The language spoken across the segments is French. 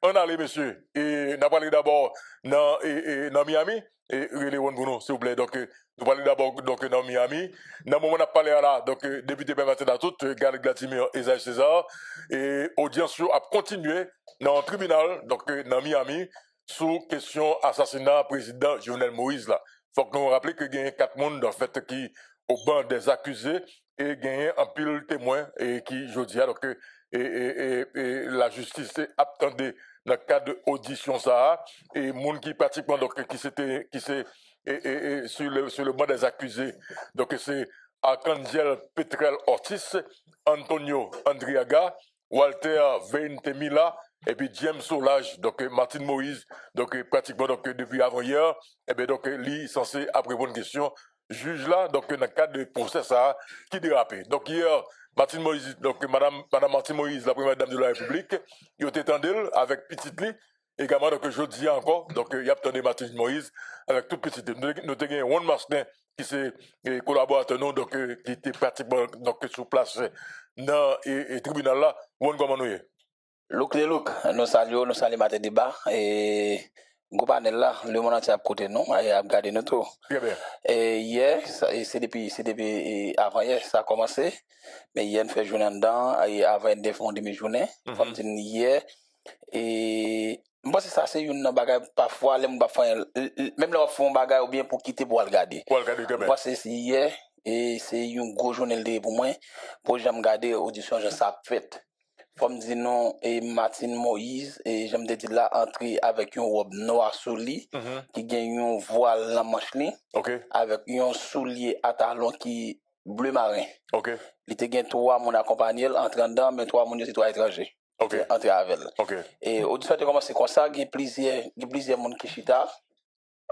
On allait, monsieur. Et nous parlons d'abord dans Miami. Et les pour nous, s'il vous plaît. Donc, nous parlons d'abord dans Miami. Dans le moment où on a parlé là, donc, député permettre à tout, Gary Glatimir et Esaïe César. Et audience a continué dans le tribunal, donc, dans Miami, sous question assassinat président Jovenel Moïse là. Faut que nous rappelions que il y a 4 personnes en fait qui au banc des accusés et il y a un pile témoin et qui je dis donc et la justice attendait dans le cadre d'audition ça et monde qui pratiquement donc qui s'est sur le banc des accusés donc c'est Arcangel Petrel Ortiz, Antonio Andriaga, Walter Ventemila et puis James Solage, donc Martin Moïse, donc pratiquement donc depuis avant-hier, et bien donc lui censé après une question, juge là, donc dans le cadre de procès ça, qui dérapé. Donc hier, Martin Moïse, donc Madame Martin Moïse, la première dame de la République, il était tendu avec petite lit, également donc je dis encore, donc il y a tendu Martin Moïse avec toute petite lit. Nous avons Juan Martin qui c'est collaborateur nous, donc qui était pratiquement donc sur place dans le tribunal là, Juan comment nous est. Look, nous saluons matin débat et gouvernement là, le monde entier à côté nous, et à regarder nous tout. Et hier, c'est depuis avant hier ça a commencé, mais hier on fait journée dedans et avant une demi-journée, comme dit hier et moi c'est ça c'est une bagarre parfois les même là font bagarre ou bien pour quitter pour regarder. Moi c'est hier et c'est une grosse journée pour moi pour j'aime regarder audition je ça fait. Comme dit non et Martin Moïse et j'aime dire là entrer avec une robe noire sous lit qui gagne un voile la manche li avec un soulier à talons qui bleu marin. Il te gagne 3 mon accompagné entrant dedans mais 3 mon c'est 3 étrangers. Entrer avec. Et au fait commencer comme ça, il y a plusieurs monde qui chita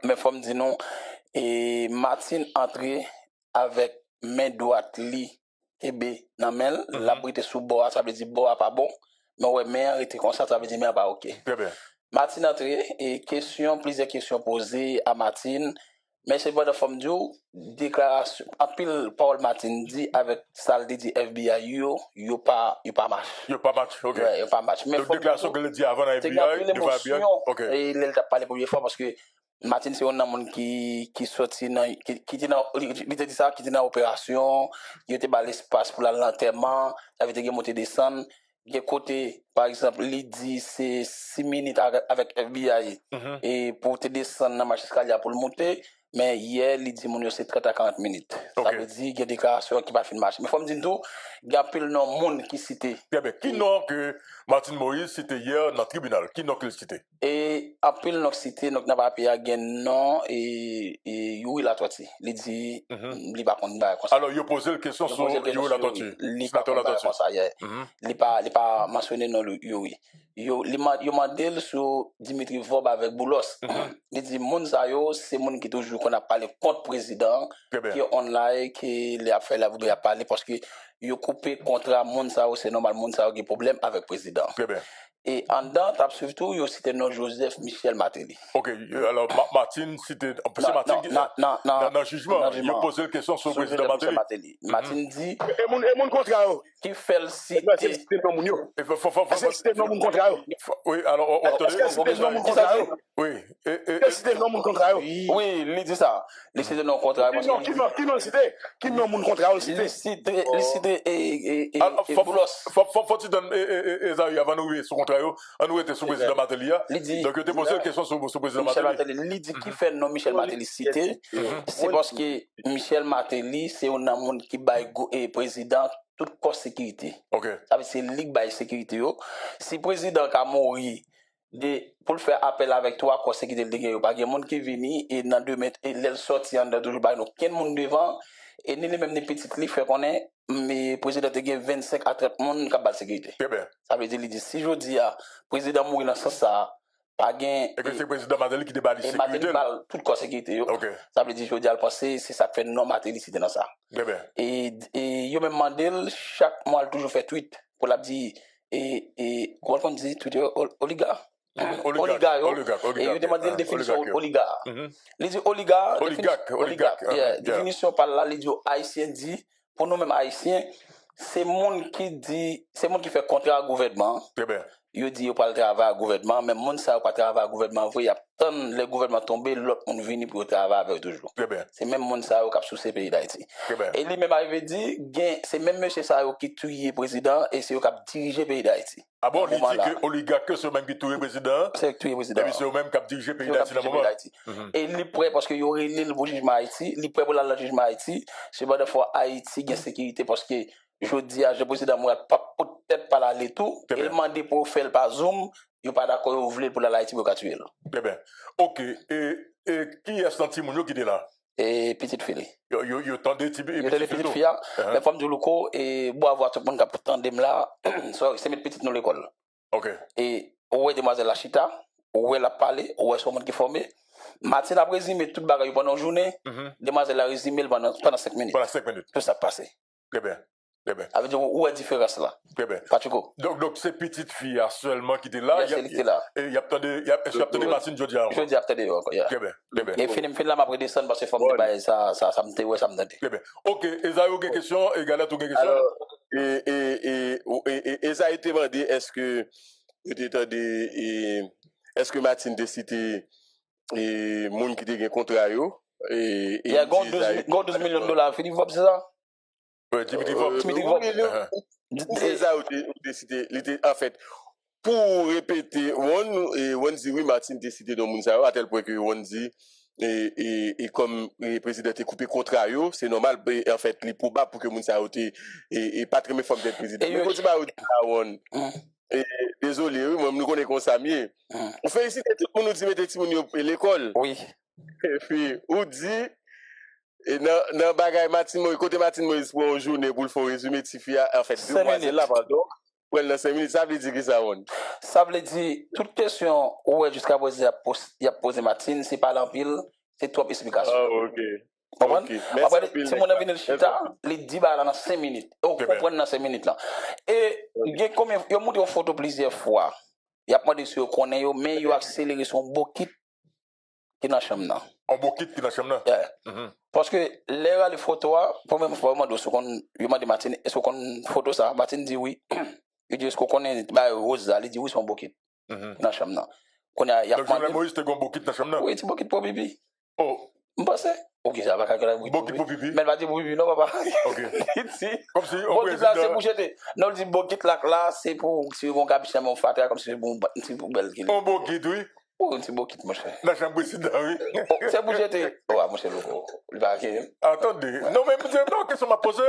mais comme dit non et Martin entrer avec main droite li et B namel la brité sous bois ça veut dire bois pas bon mais ouais mais arrêté comme ça veut dire mais pas OK. Très bien. Martin entré et plusieurs questions posées à Martin mais c'est pas de forme du déclaration en pile Paul Martin dit avec ça dit FBI yo pas match. Yo pas match. OK. Ouais, yo pas match mais donc déclaration que le dit avant FBI OK. Et il t'a parlé pour première fois parce que Martin c'est un homme qui sorti qui dit ça qui dit dans opération il était dans l'espace pour l'enterrement ça veut dire monter descendre il côté par exemple il dit c'est 6 minutes avec FBI et pour te descendre dans marche escalier pour le monter mais hier il dit mon c'est 30 à 40 minutes ça veut dire il y a des déclarations qui va faire marche mais faut me dire tout il y a pile non monde qui cité qui nom que Martin Moïse cité hier dans le tribunal qui nom qu'il cité et appel non cité donc n'a pas papier gain non et Yuri la tortue il dit il pas contre alors il posé la question sur Yuri la tortue il pas mentionné non Yuri il mandé sur Dimitri Vob avec Boulos il dit moun sa yo c'est moun qui toujours qu'on a parlé contre président qui online qui les affaires là vous a parler parce que yo coupé contrat moun sa yo c'est normal moun sa yo qui problème avec président très bien. Et en dedans, surtout, il y a cité non Joseph Michel Matéli. OK, alors Martin cité c'est Martin dans le jugement, il a posé la question sur le président Matéli. Martin dit et mon contrat qui fait le cité c'est non mon yo. C'est non mon contrat. Oui, alors c'est non mon contrat. Oui, c'est non mon contrat. Oui, il dit ça. Il cité non contrat qui non cité qui non mon contrat cité. Il cité et faut-il donner Esaïe avant nous sur contrat on nous était sous président Matéli donc tu posé une question sur président Matéli il dit qui fait non Michel Matéli cité c'est parce que Michel Matéli c'est un homme qui bail président toute corps sécurité ça veut c'est ligue bail sécurité si président a mourir pour le faire appel avec toi corps sécurité le pas de monde qui vient et dans 2 mètres et elle sorti en dedans toujours pas aucun monde devant et ni les même des petites li fait qu'on est mais président te gagne 25 à 30 monde qui ba sécurité ça veut dire il dit si je dis président mourir dans ça pas gain et que c'est président Matéli qui débat de sécurité tout corps sécurité ça veut dire je dis al penser c'est ça fait non Matéli c'est dans ça et yo même mandé chaque mois toujours fait tweet pour la dire et comment on dit Twitter oligarque et il demande la définition oligarque il dit oligarque définition par là il dit haïtien dit pour nous même haïtiens c'est monde qui fait contrat au gouvernement. Très bien. Il dit qu'il pas travailler au gouvernement, mais monde ça pas travailler au gouvernement, il y a tant le gouvernement tombé, l'autre on vient pour travailler avec toujours. Très bien. C'est même monde ça qui a sous ces pays d'Haïti. Très bien. Et lui même avait dit c'est même monsieur ça qui tue président et c'est eux qui a dirigé le pays d'Haïti. Ah bon, il dit que oligarque c'est même qui tue président. C'est qui tue président. Et puis c'est eux même qui a dirigé le pays d'Haïti dans le moment. Et il est prêt parce que il aurait le jugement Haïti, il est prêt pour le jugement Haïti, c'est pas de fois Haïti gagne sécurité parce que je dis à le président Mourad pas peut-être pas aller tout, il demande pour faire par Zoom, il pas d'accord vous voulez pour la Haïti pour tuer là. Très bien. OK, et qui est senti mon qui est là? Et petite fille. Yo tendez petite fille, les femmes du loco et bois avoir tout le monde qui tandem là, c'est mettre petite dans l'école. OK. Et ouais demoiselle la chita, ouais la parler, ouais son monde qui formé. Martin a résumé toute bagaille pendant une journée, demoiselle a résumé pendant 5 minutes. Pendant 5 minutes. Tout ça passé. Très bien. Très bien. Avec où est la différence là? Très bien. Patrico. Donc ces petites filles seulement qui étaient là. Il y a là. Et il y a attendu Martine Jodia. Je dis attendu encore. Très bien. Très bien. Et fin là m'a descendre parce que femme de ça me te ouais ça me donne. Très bien. OK, Esaïe une question et Galette une question. Alors et ça a été demandé est-ce que Martine décidé et monde qui te contrat yo et il y a 12 millions de dollars Philippe Vop c'est ça? Oui, Dimitri Vop. C'est ça où décidé en fait pour répéter on dit oui Martine décidé dans moun ça à tel point que on dit et comme le président a coupé contrat yo c'est normal en fait il est probable pour que moun ça et pas très forme d'être président mais quand tu vas on et désolé oui moi nous connais comme ça mieux on félicite tout le monde nous dit mettre petit moun à l'école oui et puis on dit et dans bagay Martine Moïse côté Martine Moïse pour une journée pour le faire résumer Tifia en fait demoiselle là pardon pour dans 5 minutes ça veut dire que ça veut dire toute question ouais jusqu'à présent il a posé Martine c'est pas l'empile c'est trop explication. Ah OK. Après si mon avis le chita il dit bah dans 5 minutes on comprend dans 5 minutes là et il y a combien il a monté une photo plusieurs fois il a demandé si on connaît mais il a accéléré son bokit qui dans chambre là. Un bokit qui dans chambre là. Parce que les photos pour même fois moi ce qu'on il m'a dit Martine est-ce qu'on photo ça Martine dit oui. Il dit est-ce qu'on connaît bah Rose il dit oui son bokit dans chambre là. Qu'on a donc Joël Moïse te gon bokit dans chambre là. Oui, c'est bokit pour bibi. Oh. M'passe. OK, ça va calculer bokit pour bibi. Mais va dire pour bibi non papa. OK. Comme si on bokit là c'est pour jeter. Non, il dit bokit là c'est pour si on cabiche mon fatra comme si bon c'est pour belle qui. Un bokit oui. Oh, c'est bokit mon cher. La chambre président oui. C'est pour jeter. Oh, mon cher il va attendez. Non mais non question m'a posé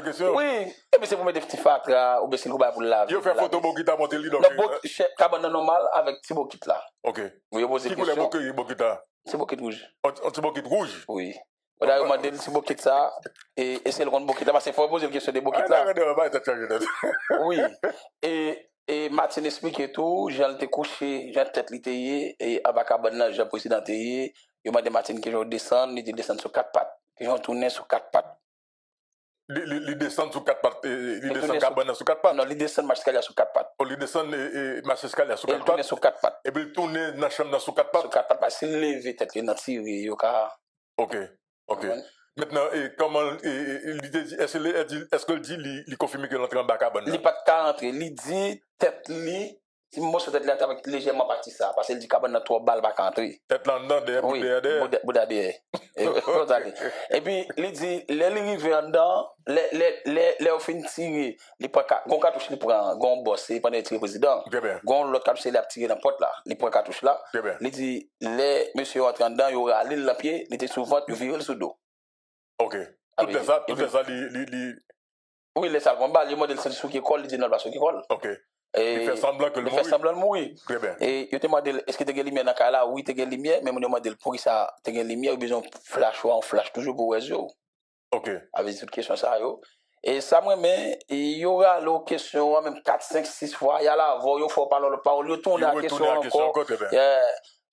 question. Oui, mais c'est pour mettre des petits fatra ou bien c'est pour laver. Il fait photo bokit à monter lui donc. Non bokit cabane normal avec petit bokit là. OK. Vous posez question. Qui couleur bokit là? C'est bokit rouge. Un petit bokit rouge. Oui. On a demandé si bokit ça et c'est le grand bokit là parce qu'il faut poser la question des bokit là. Oui. Et Martin explique tout, j'ai été couché, j'ai tête litée et abakabana j'ai président tayé, il m'a dit Martin que je descendre, il descend sur 4 pattes, que je tourner sur 4 pattes. Il descend sur 4 pattes, il descend cabane sur 4 pattes. Non, il descend marche sur 4 pattes. Oh, il descend marche escalier sur 4 pattes. Il tourne sur 4 pattes. Et puis il tourne dans la chambre sur 4 pattes. Sur 4 pattes parce qu'il lève tête il n'a tiré yo ka. OK. Maintenant, comment est-ce qu'il dit il confirme qu'il entre en bas cabane? Il pas de rentrer, il dit tête li si moi sur tête là avec légèrement parti ça parce qu'il dit cabane dans 3 balles pas rentrer. Tête là dedans derrière. Et puis il dit les arriver en dedans les fin tirer il pas gon cartouche il prend gon boss pendant le président. Gon l'autre cartouche il a tiré dans porte là, il prend cartouche là. Il dit les monsieur entre en dedans il aura l'île la pied, il était souvent il virer sur dos. OK. Tout ça oui, les salles combat, le modèle c'est qui colle, il dit non pas qui colle. OK. Il fait semblant que le fait semblant de mourir. Très bien. Et il te demande est-ce que tu as lumière dans cas là? Oui, tu as lumière, mais on demande pour ça tu as lumière, besoin flash ou en flash toujours pour réseau. OK. Avec toute question ça yo. Et ça moi mais il y aura la question même 4 5 6 fois, il y a la voix, il faut parler le parole, il tourne la question encore.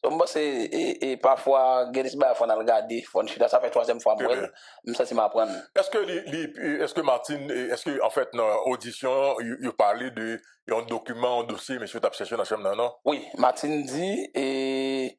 Donc c'est et parfois Gerisba faut regarder, faut ça fait 3e fois moi, même ça c'est m'apprendre. Est-ce que Martine est-ce que en fait dans audition il parlait de un document, un dossier monsieur t'a cherché dans chambre non? Oui, Martine dit et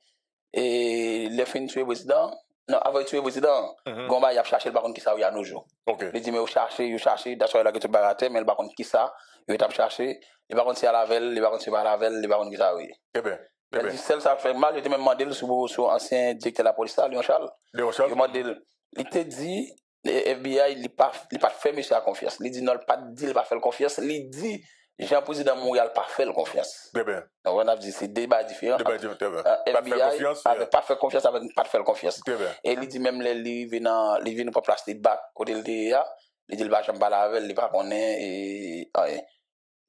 les fin tuer président Non, avant de tuer le président, Gomba, il a cherché le baron qui ça il y a nos jours. Il dit, mais il cherche, d'accord, il a que tu baraté, mais le baron qui ça, il a cherché, le baron c'est à la veille, le baron c'est pas à la veille, le baron qui ça, oui. Eh bien. Il dit, celle ça fait mal, il était même demandé sur ancien directeur de la police, Léon Charles. Léon Charles. Il te dit, le FBI, il pas fait monsieur à confiance. Il dit, non, il pas dit, il pas fait confiance. Il dit, Jean-Président Montréal pas fait confiance. Très bien. Donc, on a dit, c'est débat différent. Débat différent. FBI avait pas fait confiance avec pas fait confiance. Et il dit, même les vins pour placer de bac, côté le DEA, il dit, il va jamais la avec, il va connaître, et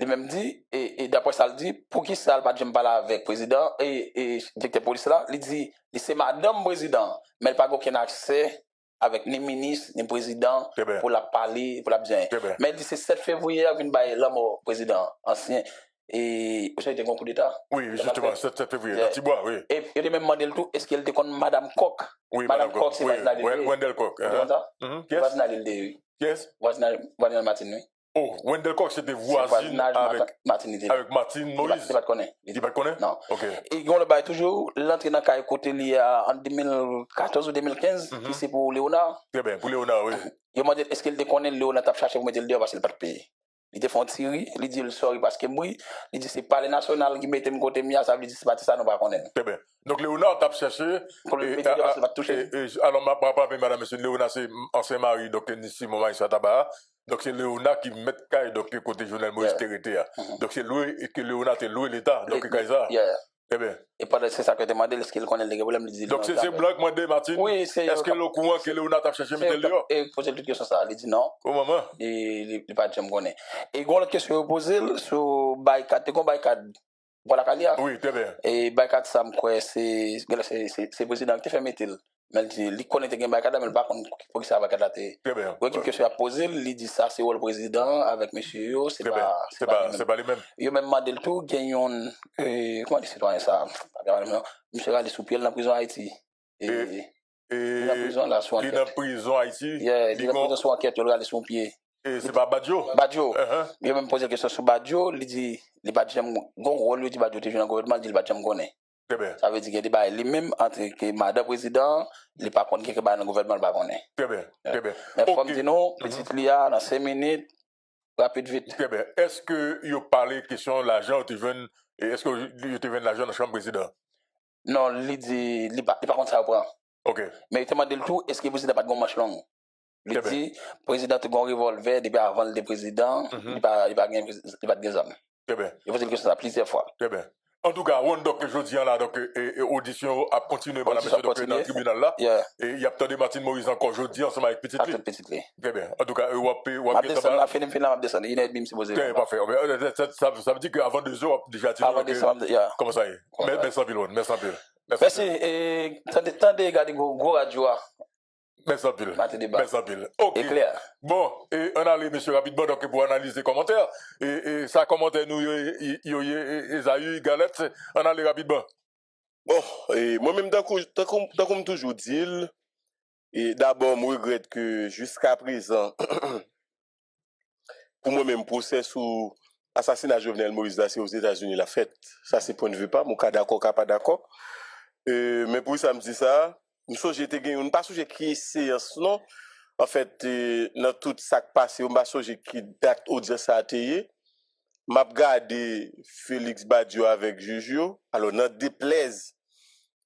il même dit, et d'après ça, il dit, pour qui ça, il va jamais parler avec le président, et directeur de police là, il dit, c'est madame président, mais il n'a pas aucun accès avec ni ministre, ni président, pour la parler, pour la bien. Mais il dit, c'est 7 février, il vient de l'homme au président ancien. Et vous savez, il y a un coup d'État. Oui, justement, 7 février, dans Tibois, oui. Et il a même demandé le tout, est-ce qu'elle était contre Madame Koch? Oui, Madame Koch, c'est Wendell Koch. Yes. Voisinage Martine, oui. Oh, Wendell Koch, c'était voisine avec Martine Moïse. Il ne connaît pas. Non. Ok. Et on le bail toujours, l'entrée dans le côté en 2014 ou 2015, qui c'est pour Léonard. Très bien, pour Léonard, oui. Il m'a dit, est-ce qu'il connaît Léonard, t'a cherché pour mettre le dehors parce qu'il n'a pas de pays. Il te font tirer, il dit le sorry parce que moi, il dit c'est pas les nationales qui mettent mon côté mia, ça veut dire c'est pas ça, nous pas connaître. Très bien. Donc Léonard t'a cherché. Pour le mettre dehors parce qu'il va toucher. Alors, ma papa et madame, monsieur Léonard, c'est ancien mari, donc ici, mon mari, Tabac. Donc c'est Léonard qui met Kaye, donc côté journal Moïse Terreté. Donc c'est loué, et que Léonard a loué l'État, donc Kaïsa. Très bien. Et c'est ça que tu m'as dit, est-ce qu'il connaît les problèmes de donc c'est blanc que m'a dit, Martine. Oui, c'est. Est-ce que le courant que Léonard a cherché mettre dehors? Et poser toute question ça, il dit non. Oh maman. Il n'est pas de jamais connaît. Et quand la question est posée sur Baykat, tu connais Baykat? Voilà Kalia. Oui, très bien. Et Baykat, ça me croit, c'est le président qui fait mettre. Mais il connaît que Baykat, mais pas pour que ça Baykat là. Très bien. Quand une question est posée, il dit ça, c'est le président avec monsieur Yo, c'est pas les mêmes. Il même demandé le tout, gagnons, comment dit citoyen ça? Monsieur Rally sous pied dans la prison Haïti. Et la prison là, soit. Il est dans la prison Haïti. Il est dans la prison soit enquête, il a son pied. Et c'est pas Badjo? Badjo. Il a même posé la question sur Badjo, il dit, il va jamais, bon rôle, il dit Badjo, tu es dans le gouvernement, il dit, il va jamais connaître. Très bien. Ça veut dire qu'il y a des lui-même entre que madame président, il n'est pas contre quelque chose dans le gouvernement, il va connaître. Très bien, très bien. Mais comme dit nous, petite Lia, dans 5 minutes, rapide vite. Très bien. Est-ce que vous parlez question de l'argent, est-ce que vous avez l'argent dans la chambre président? Non, il dit, il n'est pas contre ça, prend. Ok. Mais il te demande le tout, est-ce que le président n'a pas de manche longue? Il dit, le président a un revolver, depuis avant le président, il n'a pas de hommes. Très bien. Il faut dire que ça plusieurs fois. Très bien. En tout cas, donc je dis là, donc audition a continué par la monsieur dans le tribunal là. Et il y a peut-être Martine Moïse encore jeudi ensemble avec Petite Lee. Très bien. En tout cas, on a fait une finale, il est bien supposé. Très parfait. Ça veut dire qu'avant 2 heures, déjà dit. Comment ça y est? Merci Pilon. Merci. Et tendez, regardez gros radio. Merci un pile. Ok. C'est clair. Bon, et on allait, monsieur, rapidement, donc, pour analyser les commentaires. Et ça, commentaire, nous, Esaü, Galette, on allait rapidement. Bon, et moi-même, comme toujours dit, et d'abord, je regrette que jusqu'à présent, pour moi-même, procès sous assassinat Jovenel Moïse, c'est aux États-Unis la fête. Ça, c'est point de vue pas. Mon cas d'accord, cas pas d'accord. Mais pour ça, me dit ça. Nous pas sujet qui est séance, non. En fait, dans tout ça qui passe, on pas sujet qui date audience à atteindre. M'a regardé Félix Badiou avec Jujio. Alors, dans déplaise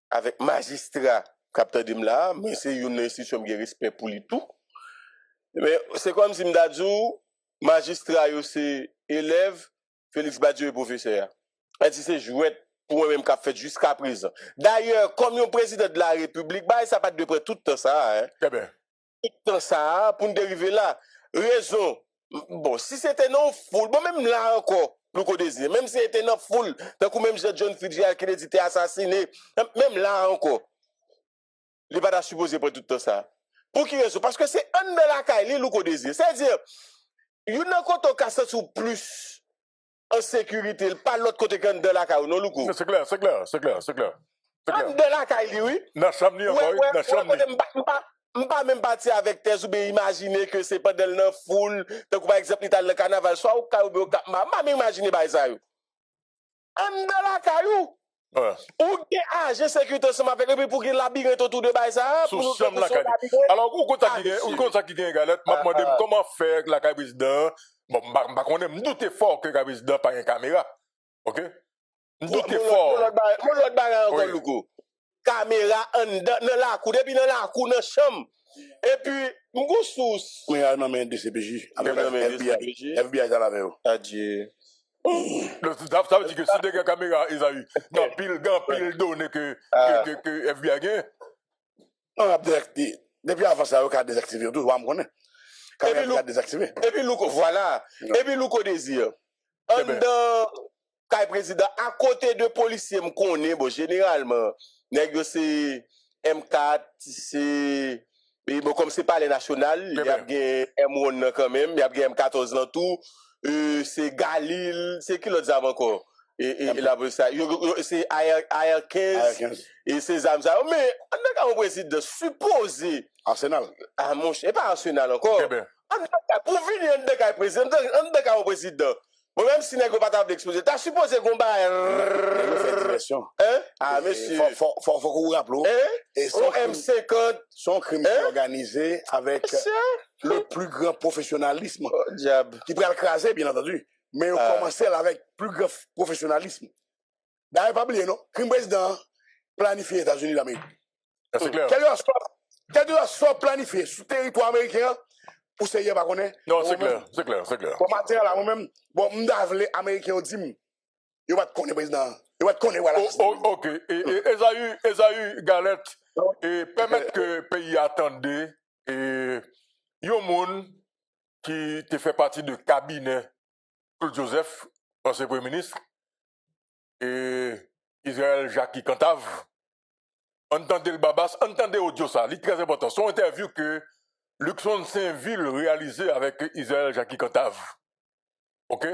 avec magistrat, capteur de là, mais c'est une institution qui a respect pour lui tout. Mais c'est comme si m'dadjou, magistrat, c'est élève, Félix Badiou est professeur. Et si c'est jouet pour moi-même qu'a fait jusqu'à présent. D'ailleurs, comme un président de la République, bah, ça pas de près tout le temps ça. Hein. Très bien. Tout le temps ça, pour nous dériver là. Raison. Bon, si c'était non full, bon, même là encore, nous connaissons, même si c'était non full, tant que même John Fitzgerald qui a été assassiné, même là encore, il n'est pas supposé pour tout le temps ça. Pour qui raison? Parce que c'est un de la caille, nous connaissons. C'est-à-dire, il y a un côté qui sous plus en sécurité, pas l'autre côté que de la caille, non, Loukou. C'est clair. De la caille, oui. Dans la chambre, encore, dans la chambre. M'pas même parti avec tes ou bien imaginer que c'est pas dans la foule, tant que par exemple l'Italie le carnaval, soit au cas ou au cap, m'a imaginer bah ça yo. En de la caillou, Ou gen agent sécurité ensemble avec lui pour qu'il labyrinthe autour de bail ça. Sous chambre la caille. Alors, où ça qui gagne galette, m'a demandé comment faire la caille président. Bon, m'a connaît, m'douté fort que le président pas une caméra. OK? M'douté fort. Mon l'autre bagarre encore Louko. Caméra dans la cour, depuis dans la cour dans chambre. Et puis, m'go sous. Oui, non mais DCPJ. FBI dans la veille. Adieu. Ça veut dire que si des caméras, ils ont eu dans pile données que FBI a gagné. Non, depuis avant ça, il a désactivé tout, on me connaît. Caméra a désactivé. Et puis, Louko, voilà. Et puis, Louko désire. En dans le président, à côté de policiers, me connaît, bon, généralement, négocier M4, c'est. Mais bon, comme c'est pas les nationales, il y a M1 quand même, il y a M14 dans tout. C'est Galil, c'est qui l'autre avant encore? Et là, c'est AR15 et ces armes. Mais, on a président supposé. Arsenal. Ah, mon cher, pas Arsenal encore. Pour venir, on a président, on a président. Bon, même si n'est pas d'exposer, t'as supposé qu'on va. Ah, monsieur. Faut qu'on vous rappelle. Et son M50. Son crime organisé avec le plus grand professionnalisme. Qui peut l'écraser, bien entendu. Mais on commençait avec plus grand professionnalisme. D'ailleurs, pas oublier, non? Crime président planifié aux États-Unis d'Amérique. C'est clair. Quel soit planifié sur le territoire américain. Pour se yé, pas connaître. Non, c'est clair. Pour matin, là, moi-même, bon, m'dave les Américains dit, ils vont te connaître, président. Ils vont te connaître, voilà. OK. Et Esaü Galette, et permettre que le pays attendait, et il y a un monde qui te fait partie du cabinet Claude Joseph, ancien Premier ministre, et Israël Jackie Cantave. Entendez le babas, entendez audio ça, c'est très important. Son interview que Luxon Saint-Ville réalisé avec Israël Jackie Cantave. OK?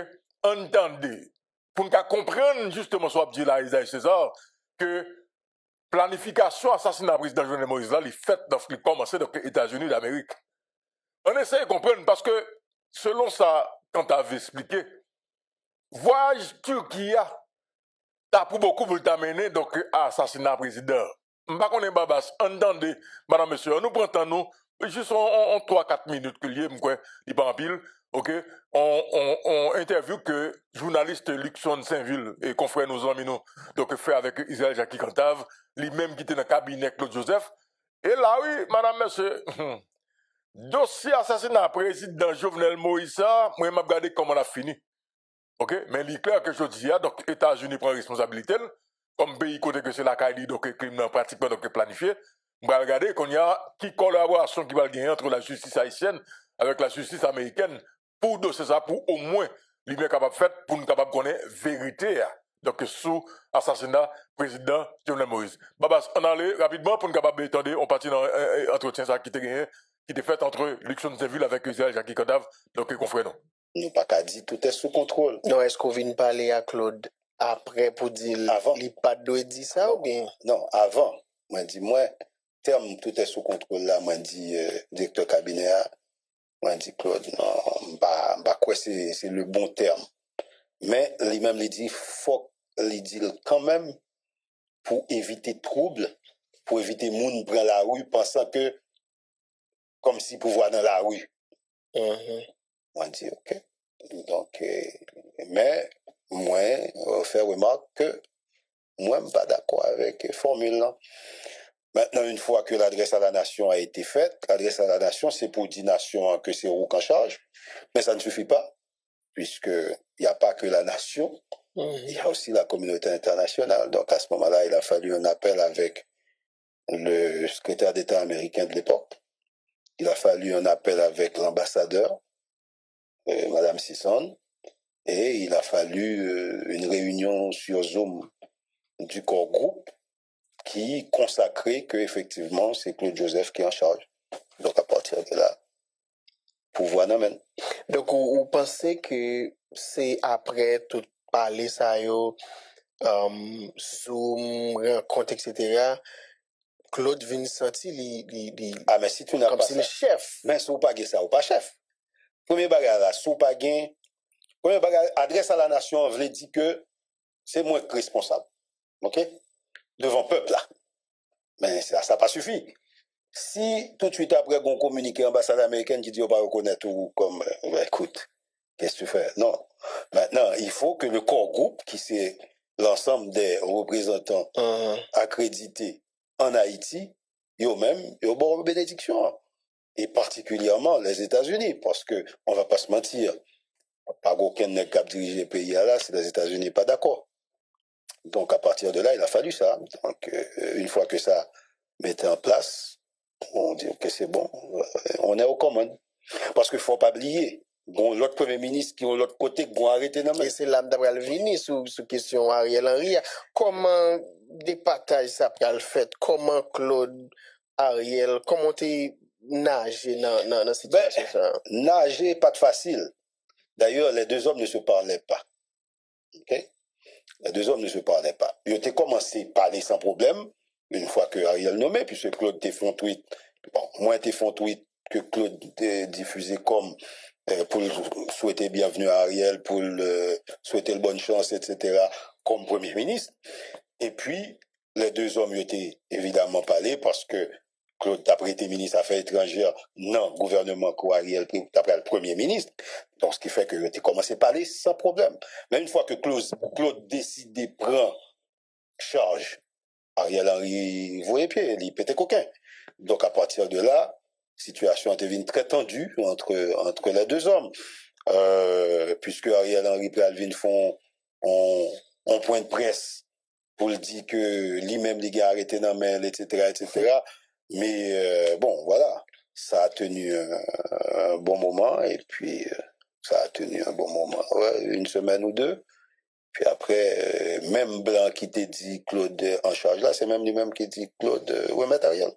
Entendez. Pour nous comprendre justement ce que dit là Isaïe César, que planification assassinat président Jovenel Moïse là, il fait dans ce qui commence dans les États-Unis d'Amérique. On essaie de comprendre parce que selon ça, Cantave expliqué, voyage Turquie t'as pour beaucoup pour t'amener donc à assassinat président. M'pas qu'on est babas, entendez, madame monsieur, nous prenons nous juste en 3-4 minutes que lié, il pas en pile, ok? On interview que journaliste Luxon Saint-Ville et confrère nous amis nous, donc fait avec Israël Jackie Cantave, lui-même qui était dans le cabinet Claude Joseph. Et là, oui, madame, monsieur, dossier assassinat président Jovenel Moïse, moi, je regardé comment on a fini. Ok? Mais il est clair que je dis, donc, États-Unis prend responsabilité, comme pays côté que c'est la CAIDI, donc, crime pratiquement donc, planifié. On va regarder qu'il y a qui collaboration qui va gagner entre la justice haïtienne avec la justice américaine pour dossier ça, pour au moins lui mettre capable de faire pour nous capable de connaître vérité. Donc, sous assassinat président Jovenel Moïse. Babas, on allait rapidement pour nous capable d'étendre, on partit dans un entretien ça qui était fait entre Luxon Saint-Ville avec Israël Jackie Cantave, donc confrère non. Nous pas qu'à dire tout est sous contrôle. Non, est-ce qu'on vient parler à Claude après pour dire avant il pas de dire ça ou bien? Non, avant. Moi dit moi terme tout est sous contrôle là, moi dit directeur cabinet, moi dit Claude non, pas quoi c'est le bon terme. Mais lui-même il dit faut il dit quand même pour éviter trouble, pour éviter moun prend la rue pensant que comme si pouvoir dans la rue. On dit OK. Donc mais moi faire remarque que moi je suis pas d'accord avec la formule là. Maintenant, une fois que l'adresse à la nation a été faite, l'adresse à la nation, c'est pour dire nation que c'est Rouk en charge, mais ça ne suffit pas, puisqu'il n'y a pas que la nation, il y a aussi la communauté internationale. Donc à ce moment-là, il a fallu un appel avec le secrétaire d'État américain de l'époque, il a fallu un appel avec l'ambassadeur, Madame Sisson, et il a fallu une réunion sur Zoom du corps groupe, qui consacrait que effectivement c'est Claude Joseph qui est en charge. Donc à partir de là, pouvoir n'amène. Donc vous pensez que c'est après tout parler ça yo Zoom rencontre etc. Claude vient sentir ah mais si tu n'as comme pas si ça, le chef. mais si vous pas ça ou pas chef. Premier bagage là, si vous pas premier bagage adresse à la nation veut dire que c'est moi responsable. OK? Devant le peuple, là. Mais ça n'a pas suffi. Si tout de suite après, on communique l'ambassade américaine qui dit on va reconnaître ou comme, écoute, qu'est-ce que tu fais? Non. Maintenant, il faut que le corps groupe, qui c'est l'ensemble des représentants accrédités en Haïti, eux-mêmes, ils ont bonne bénédiction. Et particulièrement les États-Unis, parce que on va pas se mentir, pas aucun n'est capable de diriger le pays là, si les États-Unis pas d'accord. Donc à partir de là, il a fallu ça. Donc une fois que ça mettait en place, on dit que c'est bon, on est aux commandes. Parce qu'il faut pas oublier, bon, l'autre premier ministre qui est de l'autre côté, qui vont arrêter non. Et c'est là d'après le vini sous question Ariel Henry. Comment des partages ça pral fait? Comment Claude, Ariel, comment tu nager dans la situation ça? Nager, pas de facile. D'ailleurs, les deux hommes ne se parlaient pas. OK? Les deux hommes ne se parlaient pas. Ils ont commencé à parler sans problème, une fois que Ariel nommé, puisque Claude t'a fait un tweet. Bon, moi, t'ai fait un tweet que Claude diffusé comme pour souhaiter bienvenue à Ariel, pour souhaiter le bonne chance, etc., comme Premier ministre. Et puis, les deux hommes ont été évidemment parlé parce que Claude, d'après été ministre des Affaires étrangères, non, gouvernement Ariel, d'après le Premier ministre. Donc, ce qui fait que tu commencé à parler sans problème. Mais une fois que Claude décide de prendre charge, Ariel Henry, vous voyez pied, il pétait coquin. Donc, à partir de là, situation devient très tendue entre les deux hommes. Puisque Ariel Henry et Alvin font un point de presse pour le dire que lui-même, les gars arrêté dans mail, etc., etc. Mais bon, voilà, ça a tenu un bon moment et puis ça a tenu un bon moment, ouais, une semaine ou deux. Puis après, même Blanc qui t'a dit Claude en charge là, c'est même lui-même qui dit Claude, ouais, matériel.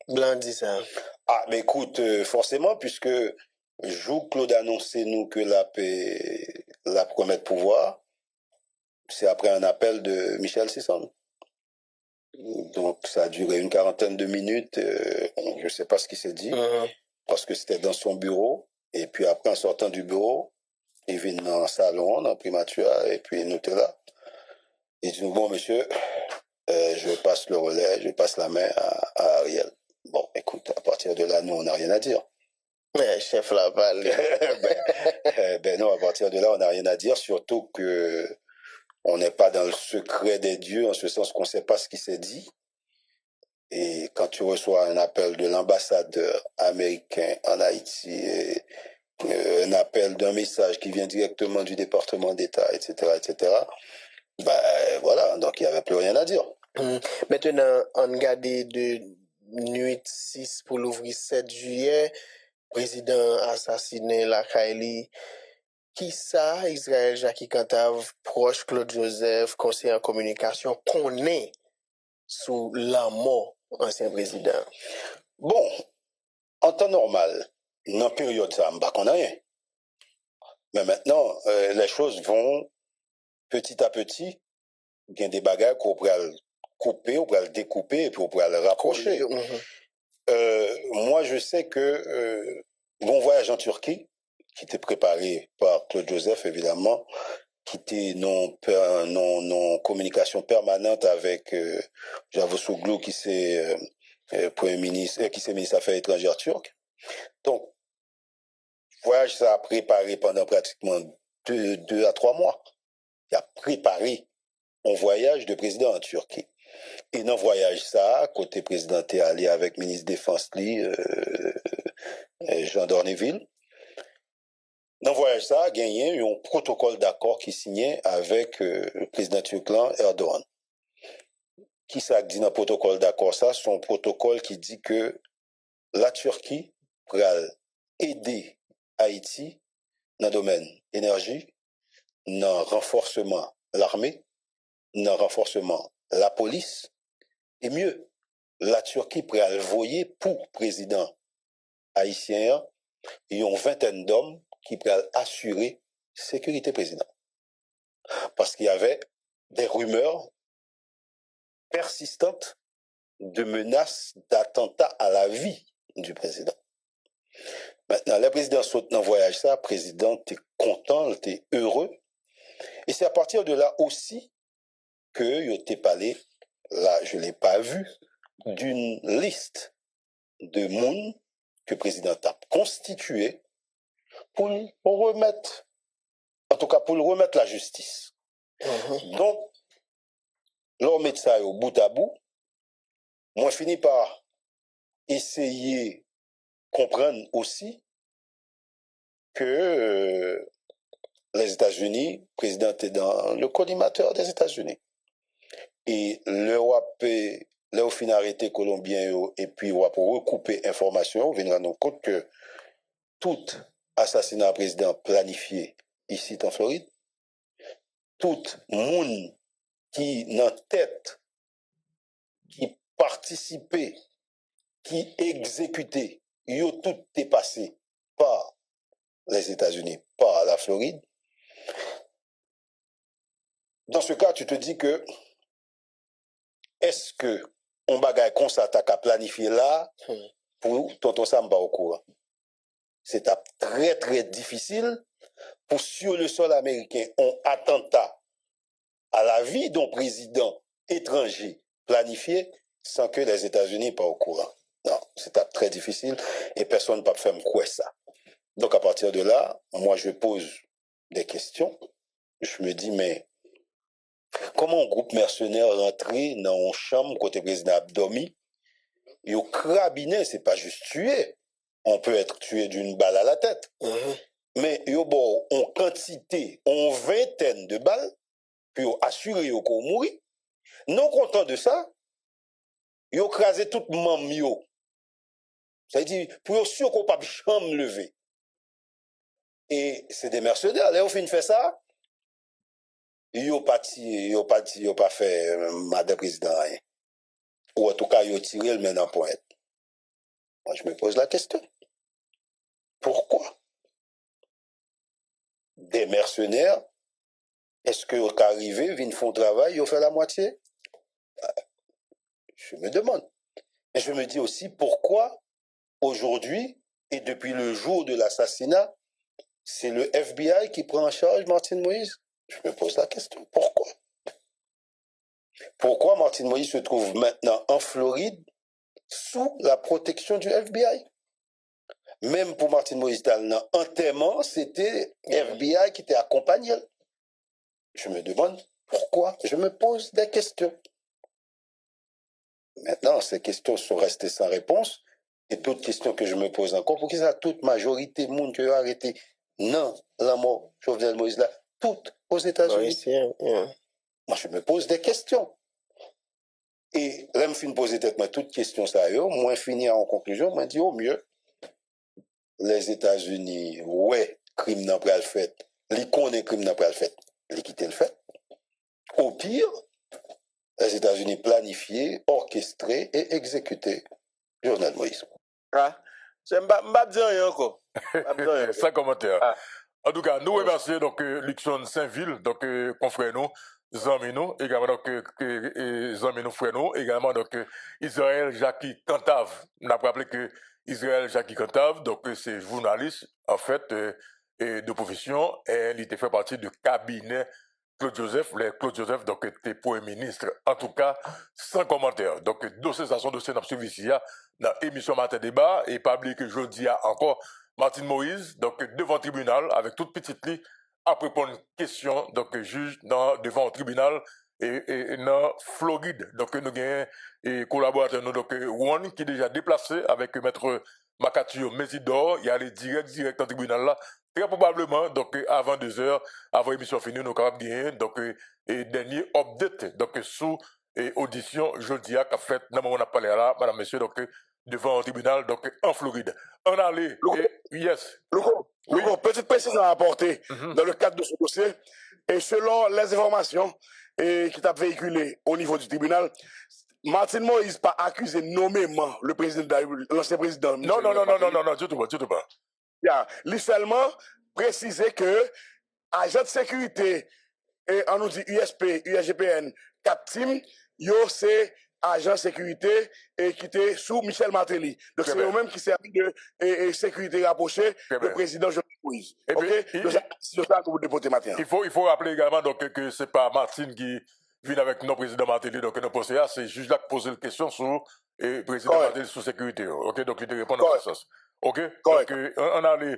Blanc dit ça. Ah, mais écoute, forcément, puisque joue Claude annonçait nous que la promet de pouvoir, c'est après un appel de Michel Sisson. Donc, ça a duré une quarantaine de minutes. Je ne sais pas ce qu'il s'est dit, parce que c'était dans son bureau. Et puis après, en sortant du bureau, il vient dans le salon, dans le primature, et puis il nous était là. Il dit, bon, monsieur, je passe le relais, je passe la main à Ariel. Bon, écoute, à partir de là, nous, on n'a rien à dire. Mais chef l'a parlé. Ben non, à partir de là, on n'a rien à dire, surtout que on n'est pas dans le secret des dieux, en ce sens qu'on ne sait pas ce qui s'est dit. Et quand tu reçois un appel de l'ambassadeur américain en Haïti, et, un appel d'un message qui vient directement du département d'État, etc., ben voilà, donc il n'y avait plus rien à dire. Maintenant, on regarde de nuit 6 pour l'ouvrir 7 juillet, président assassiné la Kaili. Qui ça, Israël Jackie Cantave, proche Claude Joseph, conseiller en communication, connaît sous la mort ancien président? Bon, en temps normal, dans la période ça, on ne rien. Mais maintenant, les choses vont petit à petit. Il y a des bagages qu'on pourrait couper, on pourrait le découper et puis on pourrait le rapprocher. Moi, je sais que mon voyage en Turquie, qui était préparé par Claude Joseph, évidemment, qui était non communication permanente avec Cavusoglu, qui c'est Premier ministre, qui c'est ministre des Affaires étrangères turc. Donc, voyage ça a préparé pendant pratiquement 2 à 3 mois. Il a préparé un voyage de président en Turquie. Et dans le voyage ça, côté président est allé avec ministre de Défense Jean Dornéville. Dans le voyage ça, a gagné un protocole d'accord qui signait avec le président turclan Erdogan. Qui ça dit dans le protocole d'accord ça? C'est un protocole qui dit que la Turquie pourrait aider Haïti dans le domaine énergie, dans le renforcement de l'armée, dans le renforcement de la police, et mieux, la Turquie pourrait envoyer pour président haïtien une vingtaine d'hommes qui pourraient assurer sécurité président. Parce qu'il y avait des rumeurs persistantes de menaces d'attentats à la vie du président. Maintenant, le président saute dans le voyage ça, le président était content, était heureux. Et c'est à partir de là aussi que yo t'ai parlé, là je ne l'ai pas vu, d'une liste de monde que le président a constitué pour remettre, en tout cas pour le remettre la justice. Donc, l'on met ça au bout à bout, moi finis par essayer de comprendre aussi que les États-Unis, le président est dans le collimateur des États-Unis. Et le au fin arrêté colombien et puis pour recouper information, on vient rendre compte que tout assassinat président planifié ici en Floride, tout monde qui n'a tête, qui participait, qui exécutait, yo tout est passé par les États-Unis, par la Floride. Dans ce cas, tu te dis que est-ce que on bagaille comme ça t'as qu'à planifier là pour tonton Samba au courant? C'est très très difficile pour sur le sol américain un attentat à la vie d'un président étranger planifié sans que les États-Unis pas au courant. Non, c'est très difficile et personne ne peut faire me croire ça. Donc à partir de là, moi je pose des questions. Je me dis mais comment un groupe mercenaire rentré dans une chambre côté président Abdomi, yo crabiné, c'est pas juste tuer. On peut être tué d'une balle à la tête. Mais yo bon, en quantité, en vingtaine de balles, puis yo assuré yo qu'on mourit. Non content de ça, yo crasé tout membre yo. Ça veut dire pour yo sûr qu'on pas jamais lever. Et c'est des mercenaires, là, au fin de faire ça, yo pas fait madame président rien. Ou en tout cas, yo tiré le main en pointe. Moi, je me pose la question. Pourquoi des mercenaires, est-ce que vous arrivez, viennent font travail, ils fait la moitié? Je me demande. Et je me dis aussi pourquoi aujourd'hui, et depuis le jour de l'assassinat, c'est le FBI qui prend en charge Martine Moïse. Je me pose la question. Pourquoi? Pourquoi Martine Moïse se trouve maintenant en Floride sous la protection du FBI? Même pour Martine Moïse, dans l'enterrement, c'était FBI qui était accompagné. Je me demande pourquoi. Je me pose des questions. Maintenant, ces questions sont restées sans réponse. Et d'autres questions que je me pose encore. Pour qui ça, toute majorité de monde qui a arrêté, non, la mort, Jovenel Moïse, là, toutes aux États-Unis. Moi, je me pose des questions. Et là, je me pose toutes questions, ça, moi, finir en conclusion, je me dis, au mieux, les États-Unis, ouais, crime n'a pas le fait, les connaît crime n'a pas le fait, les quitter le fait. Au pire, les États-Unis planifiés, orchestrés et exécutés Jovenel Moïse. Ah, je m'bap dire rien encore. Sans commentaire. Ah. En tout cas, nous remercions donc Luxon Saint-Ville, donc confrère nous, Zami nous, également donc Zami nous frère nous, également donc Israël Jackie Cantave. On a rappelé que Israël Jackie Cantave, donc c'est journaliste en fait de profession et il était fait partie du cabinet Claude Joseph, donc était Premier ministre. En tout cas, sans commentaire. Donc, dossier, ça sont dossiers dans l'émission Matin Débat, et pas oublier que jeudi a encore Martine Moïse, donc devant le tribunal, avec toute petite lit, à répondre une question, donc juge devant le tribunal, et dans Floride. Donc, nous avons un collaborateur, donc, Juan, qui est déjà déplacé avec maître Makatio Mesidor, il allait direct dans le tribunal là. Très probablement, donc, avant 2 heures, avant l'émission finie, nous avons gagné, donc, dernier update, donc, sous audition, jeudi, qu'a fait, dans le moment où on a parlé là, madame, monsieur, donc, devant un tribunal, donc, en Floride. On allait, yes. Luco, petite précision à apporter dans le cadre de ce dossier, et selon les informations qui t'a véhiculées au niveau du tribunal, Martine Moïse pas accusé nommément le président, l'ancien président. Non, du tout pas. Il seulement précisé que agent de sécurité et on nous dit USP, USGPN, Captim, yo c'est agent de sécurité et qui était sous Michel Martelly. Donc c'est eux-mêmes qui servent de sécurité rapprochée le président Jovenel Moïse. Et ok? puis, c'est ça que vous déposez maintenant. Il faut rappeler également donc que c'est pas Martine vient avec nos présidents Martelly, donc nous pensons, c'est juste là que poser la question sur le président Martelly sur sécurité. Ok, donc il te répond dans ce sens. Ok, donc on a allé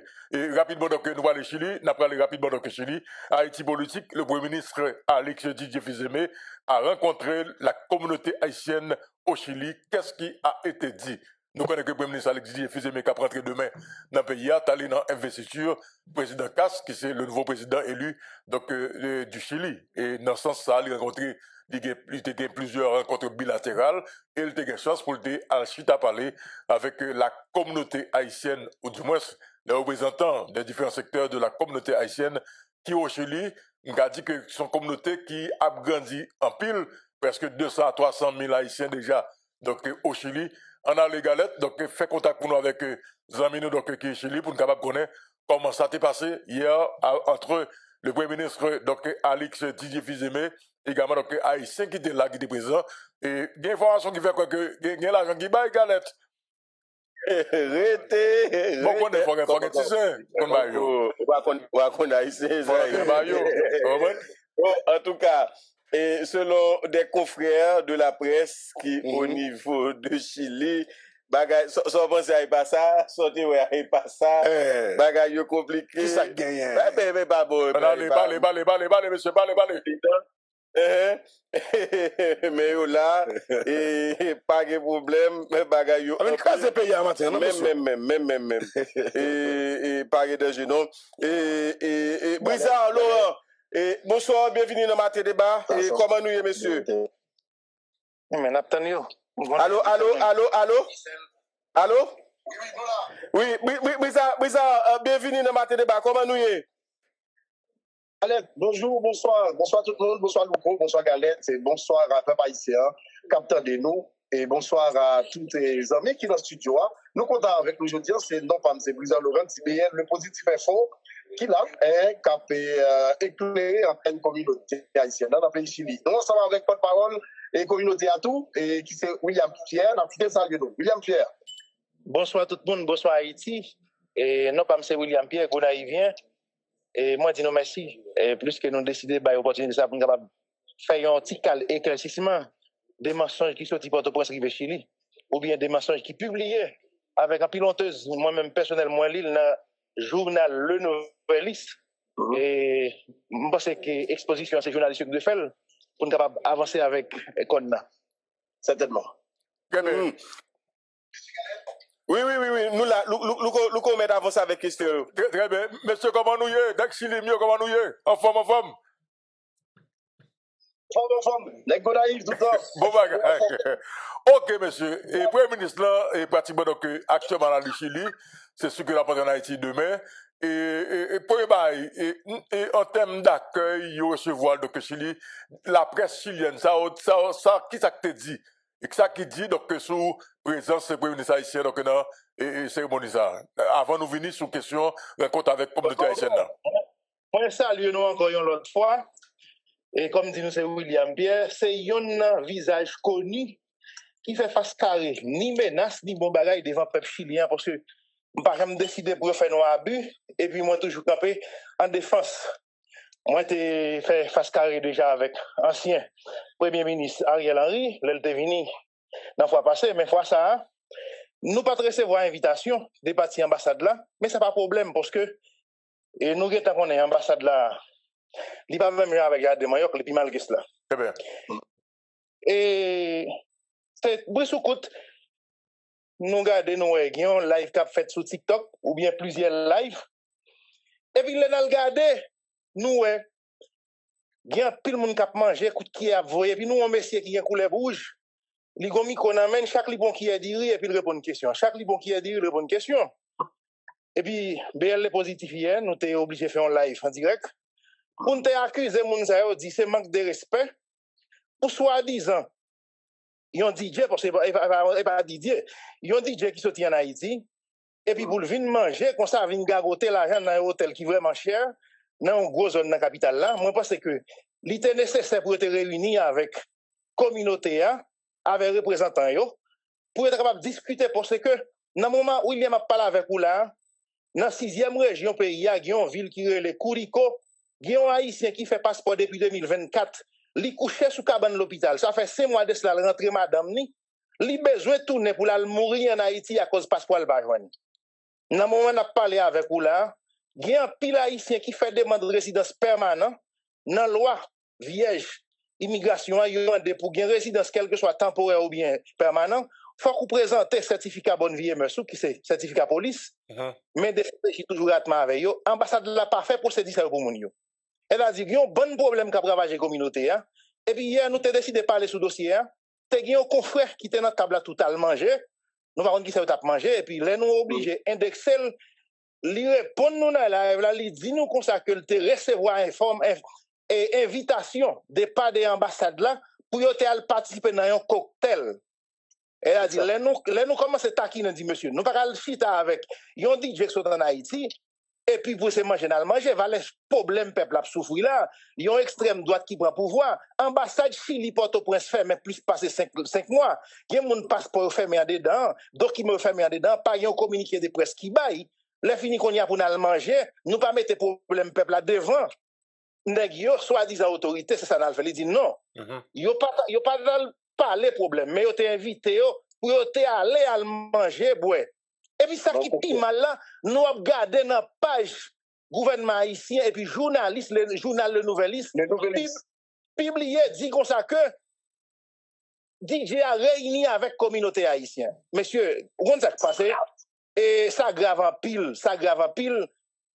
rapidement, donc nous allons aller Chili, nous allons aller rapidement donc Chili. Haïti politique, le Premier ministre Alex Didier Fils-Aimé a rencontré la communauté haïtienne au Chili. Qu'est-ce qui a été dit? Nous connaissons que le Premier ministre Alex Didier Fils-Aimé qui a rentré demain dans le pays, est allé dans l'investiture, président Kass, qui c'est le nouveau président élu donc, du Chili. Et dans ce sens, ça a rencontré. Il a eu plusieurs rencontres bilatérales et il a eu chance pour aller à Chita parler avec la communauté haïtienne, ou du moins les représentants des différents secteurs de la communauté haïtienne qui au Chili, on a dit que son communauté qui a grandi en pile, presque 200 à 300 000 Haïtiens déjà, donc au Chili. On a les galettes, donc fait contact pour nous avec Zamino, donc qui est au Chili, pour nous capable connaître comment ça s'est passé hier entre le Premier ministre donc Alex Didier Fils-Aimé, également donc Haïtien qui était là, qui était présent. Et il y a une information qui fait quoi que il y a l'argent qui bat galette. Bon, on est fort que tu sais, on va en tout cas, et selon des confrères de la presse qui au niveau de Chili, bagay, so pense à pas ça, sorti ouais pas ça, bagay yo compliqué. Qui ça gagne? Mais pas bon. Allez, monsieur, balé. Mais yo là, et pas de problème, mais bagay yo. Avec cas de pays à matin, non? Même. Et pas de danger, non? Et Brizard, Laurent, bonsoir, bienvenue dans Matin Débat. Et comment nous y monsieur? Mais n'attendez yo. Allô? Oui, Brizard, bienvenue dans Matin Débat. Comment nous y est? Galette, bonjour, bonsoir tout le monde, bonsoir Louko, bonsoir Galette, et bonsoir à Peuple Haïtien, capteur de nous, et bonsoir à tous les amis qui sont dans le studio. Nous comptons avec nous aujourd'hui, c'est non pas M. Brizard Laurent, CBN, le positif info, qui là est capé éclairé en pleine communauté haïtienne dans le pays Chili. Nous sommes avec porte-parole et communauté à tout, et qui c'est William Pierre, dans le salut nous. William Pierre. Bonsoir tout le monde, bonsoir Haïti, et non pas M. William Pierre, qu'on y vient. Et moi, dis nous merci. Et plus que nous décidons de l'opportunité pour nous faire un petit éclaircissement des mensonges qui sont Port-au-Prince qui Chili, ou bien des mensonges qui publiés avec un piloteuse, moi-même personnellement, dans le journal Le Nouvelliste. Et je pense que l'exposition à ces journalistes de fait pour nous avancer avec Konna. Certainement. Oui. Nous là, nous met avancer avec question. Très bien. Monsieur, comment nous y est? D'ac Chili, mieux, comment nous y est? En forme. En forme. Les godaïves, tout le temps. Bon bagage. Ok, monsieur. Et Premier ministre là, est pratiquement donc actuellement dans le Chili. C'est ce que la porte en Haïti demain. Et premier bail, et en termes d'accueil, il recevoir donc Chili, la presse chilienne, ça, qui ça te dit? Et ça qui dit donc sous présence du Premier ministre haïtien donc dans cérémonie ça. Avant nous venir sur question rencontre avec la communauté haïtienne là. Moi salue nous encore une autre fois. Et comme dit nous c'est William Pierre, c'est un visage connu qui fait face carré, ni menace ni bon bagaille devant le peuple chilien parce que je pas jamais décidé pour faire un abus et puis moi toujours campé en défense. Moi j'ai fait face carré déjà avec ancien Premier ministre Ariel Henry, il était venu la fois passée, mais fois ça, nous pas recevoir invitation des partis ambassade là, mais c'est pas problème parce que et nous qui qu'on est ambassade là, il pas même avec Yad de Mayoc, le plus mal que cela. Très bien. Et c'est Brissoukout, nous regardons nous un live qu'a fait sur TikTok ou bien plusieurs lives. Et puis là regarder nous il y a pile monde qui a mangé qui a voyé puis nous un monsieur qui a couleur rouge. Li gomi qu'on amène chaque libon qui a dit et puis il répond une question. Chaque libon qui a dit répond une question. Et puis BL positif hier, nous t'es obligé de faire un live en direct. Pour nous accuser moun sa yo dit c'est manque de respect pour soi-disant ils ont DJ parce que pas DJ. Ils ont DJ qui sorti en Haïti et puis pour le venir manger comme ça venir garoter l'argent dans un hôtel qui vraiment cher dans une grosse zone dans la capitale là. Moi pense que il était nécessaire pour être réuni avec communauté avec représentants yo pour être capable de discuter parce que dans le moment où William a parlé avec vous là dans 6e région pays il y a une ville qui est le Kouriko, il y a un haïtien qui fait passeport depuis 2024 li couché sous cabane l'hôpital. Ça fait 5 mois de cela, le rentré madame ni. Li besoin de tourner pour la mourir en Haïti à cause passeport le pas joindre. Dans le moment où on a parlé avec vous là, il y a un pile haïtien qui fait demande de résidence permanente dans la loi vierge immigration, il y a demandé pour une résidence quelle que soit temporaire ou bien permanent, il faut qu'on présente certificat bonne vie et monsieur qui c'est certificat police. Mais des qui toujours rattement avec eux, ambassade l'a pas fait pour se dire ça pour moun yo. Elle a dit qu'il y a un bon problème qu'a ravagé la communauté hein. Et puis hier nous avons décidé de parler sous dossier hein. T'es un confrère qui était dans la table tout à manger. Nous avons qui ça t'a manger et puis là nous obligé indexer li répond nous là li dit nous comme ça que te recevoir et invitation de pas des ambassades là pour yo te participer dans un cocktail. Elle a dit là nous commence à taquiner dit monsieur nous pas chita avec yon DJ qui sont en Haïti et puis pour se manger dans le manger va les problème peuple a souffrir là yon extrême droite qui prend pouvoir ambassade Chili Port-au-Prince fermé plus passé 5 mois gen moun passeport fermé en dedans document fermé en dedans pas yon communiqué de presse qui bail les fini qu'on y a pour nous manger nous pas mettre problème peuple là devant nèg yo soi-disant autorité c'est ça n'a fait il dit non yo pas parler problème mais yo te invité yo pour yo te aller à manger boire. Et puis ça qui pire mal là, nous regardons dans la page gouvernement haïtien et puis journaliste, le journal Le Nouvelliste, publié, dit comme ça que DJ a réuni avec communauté haïtienne. Monsieur, vous savez ce qui passe? Et ça grave en pile.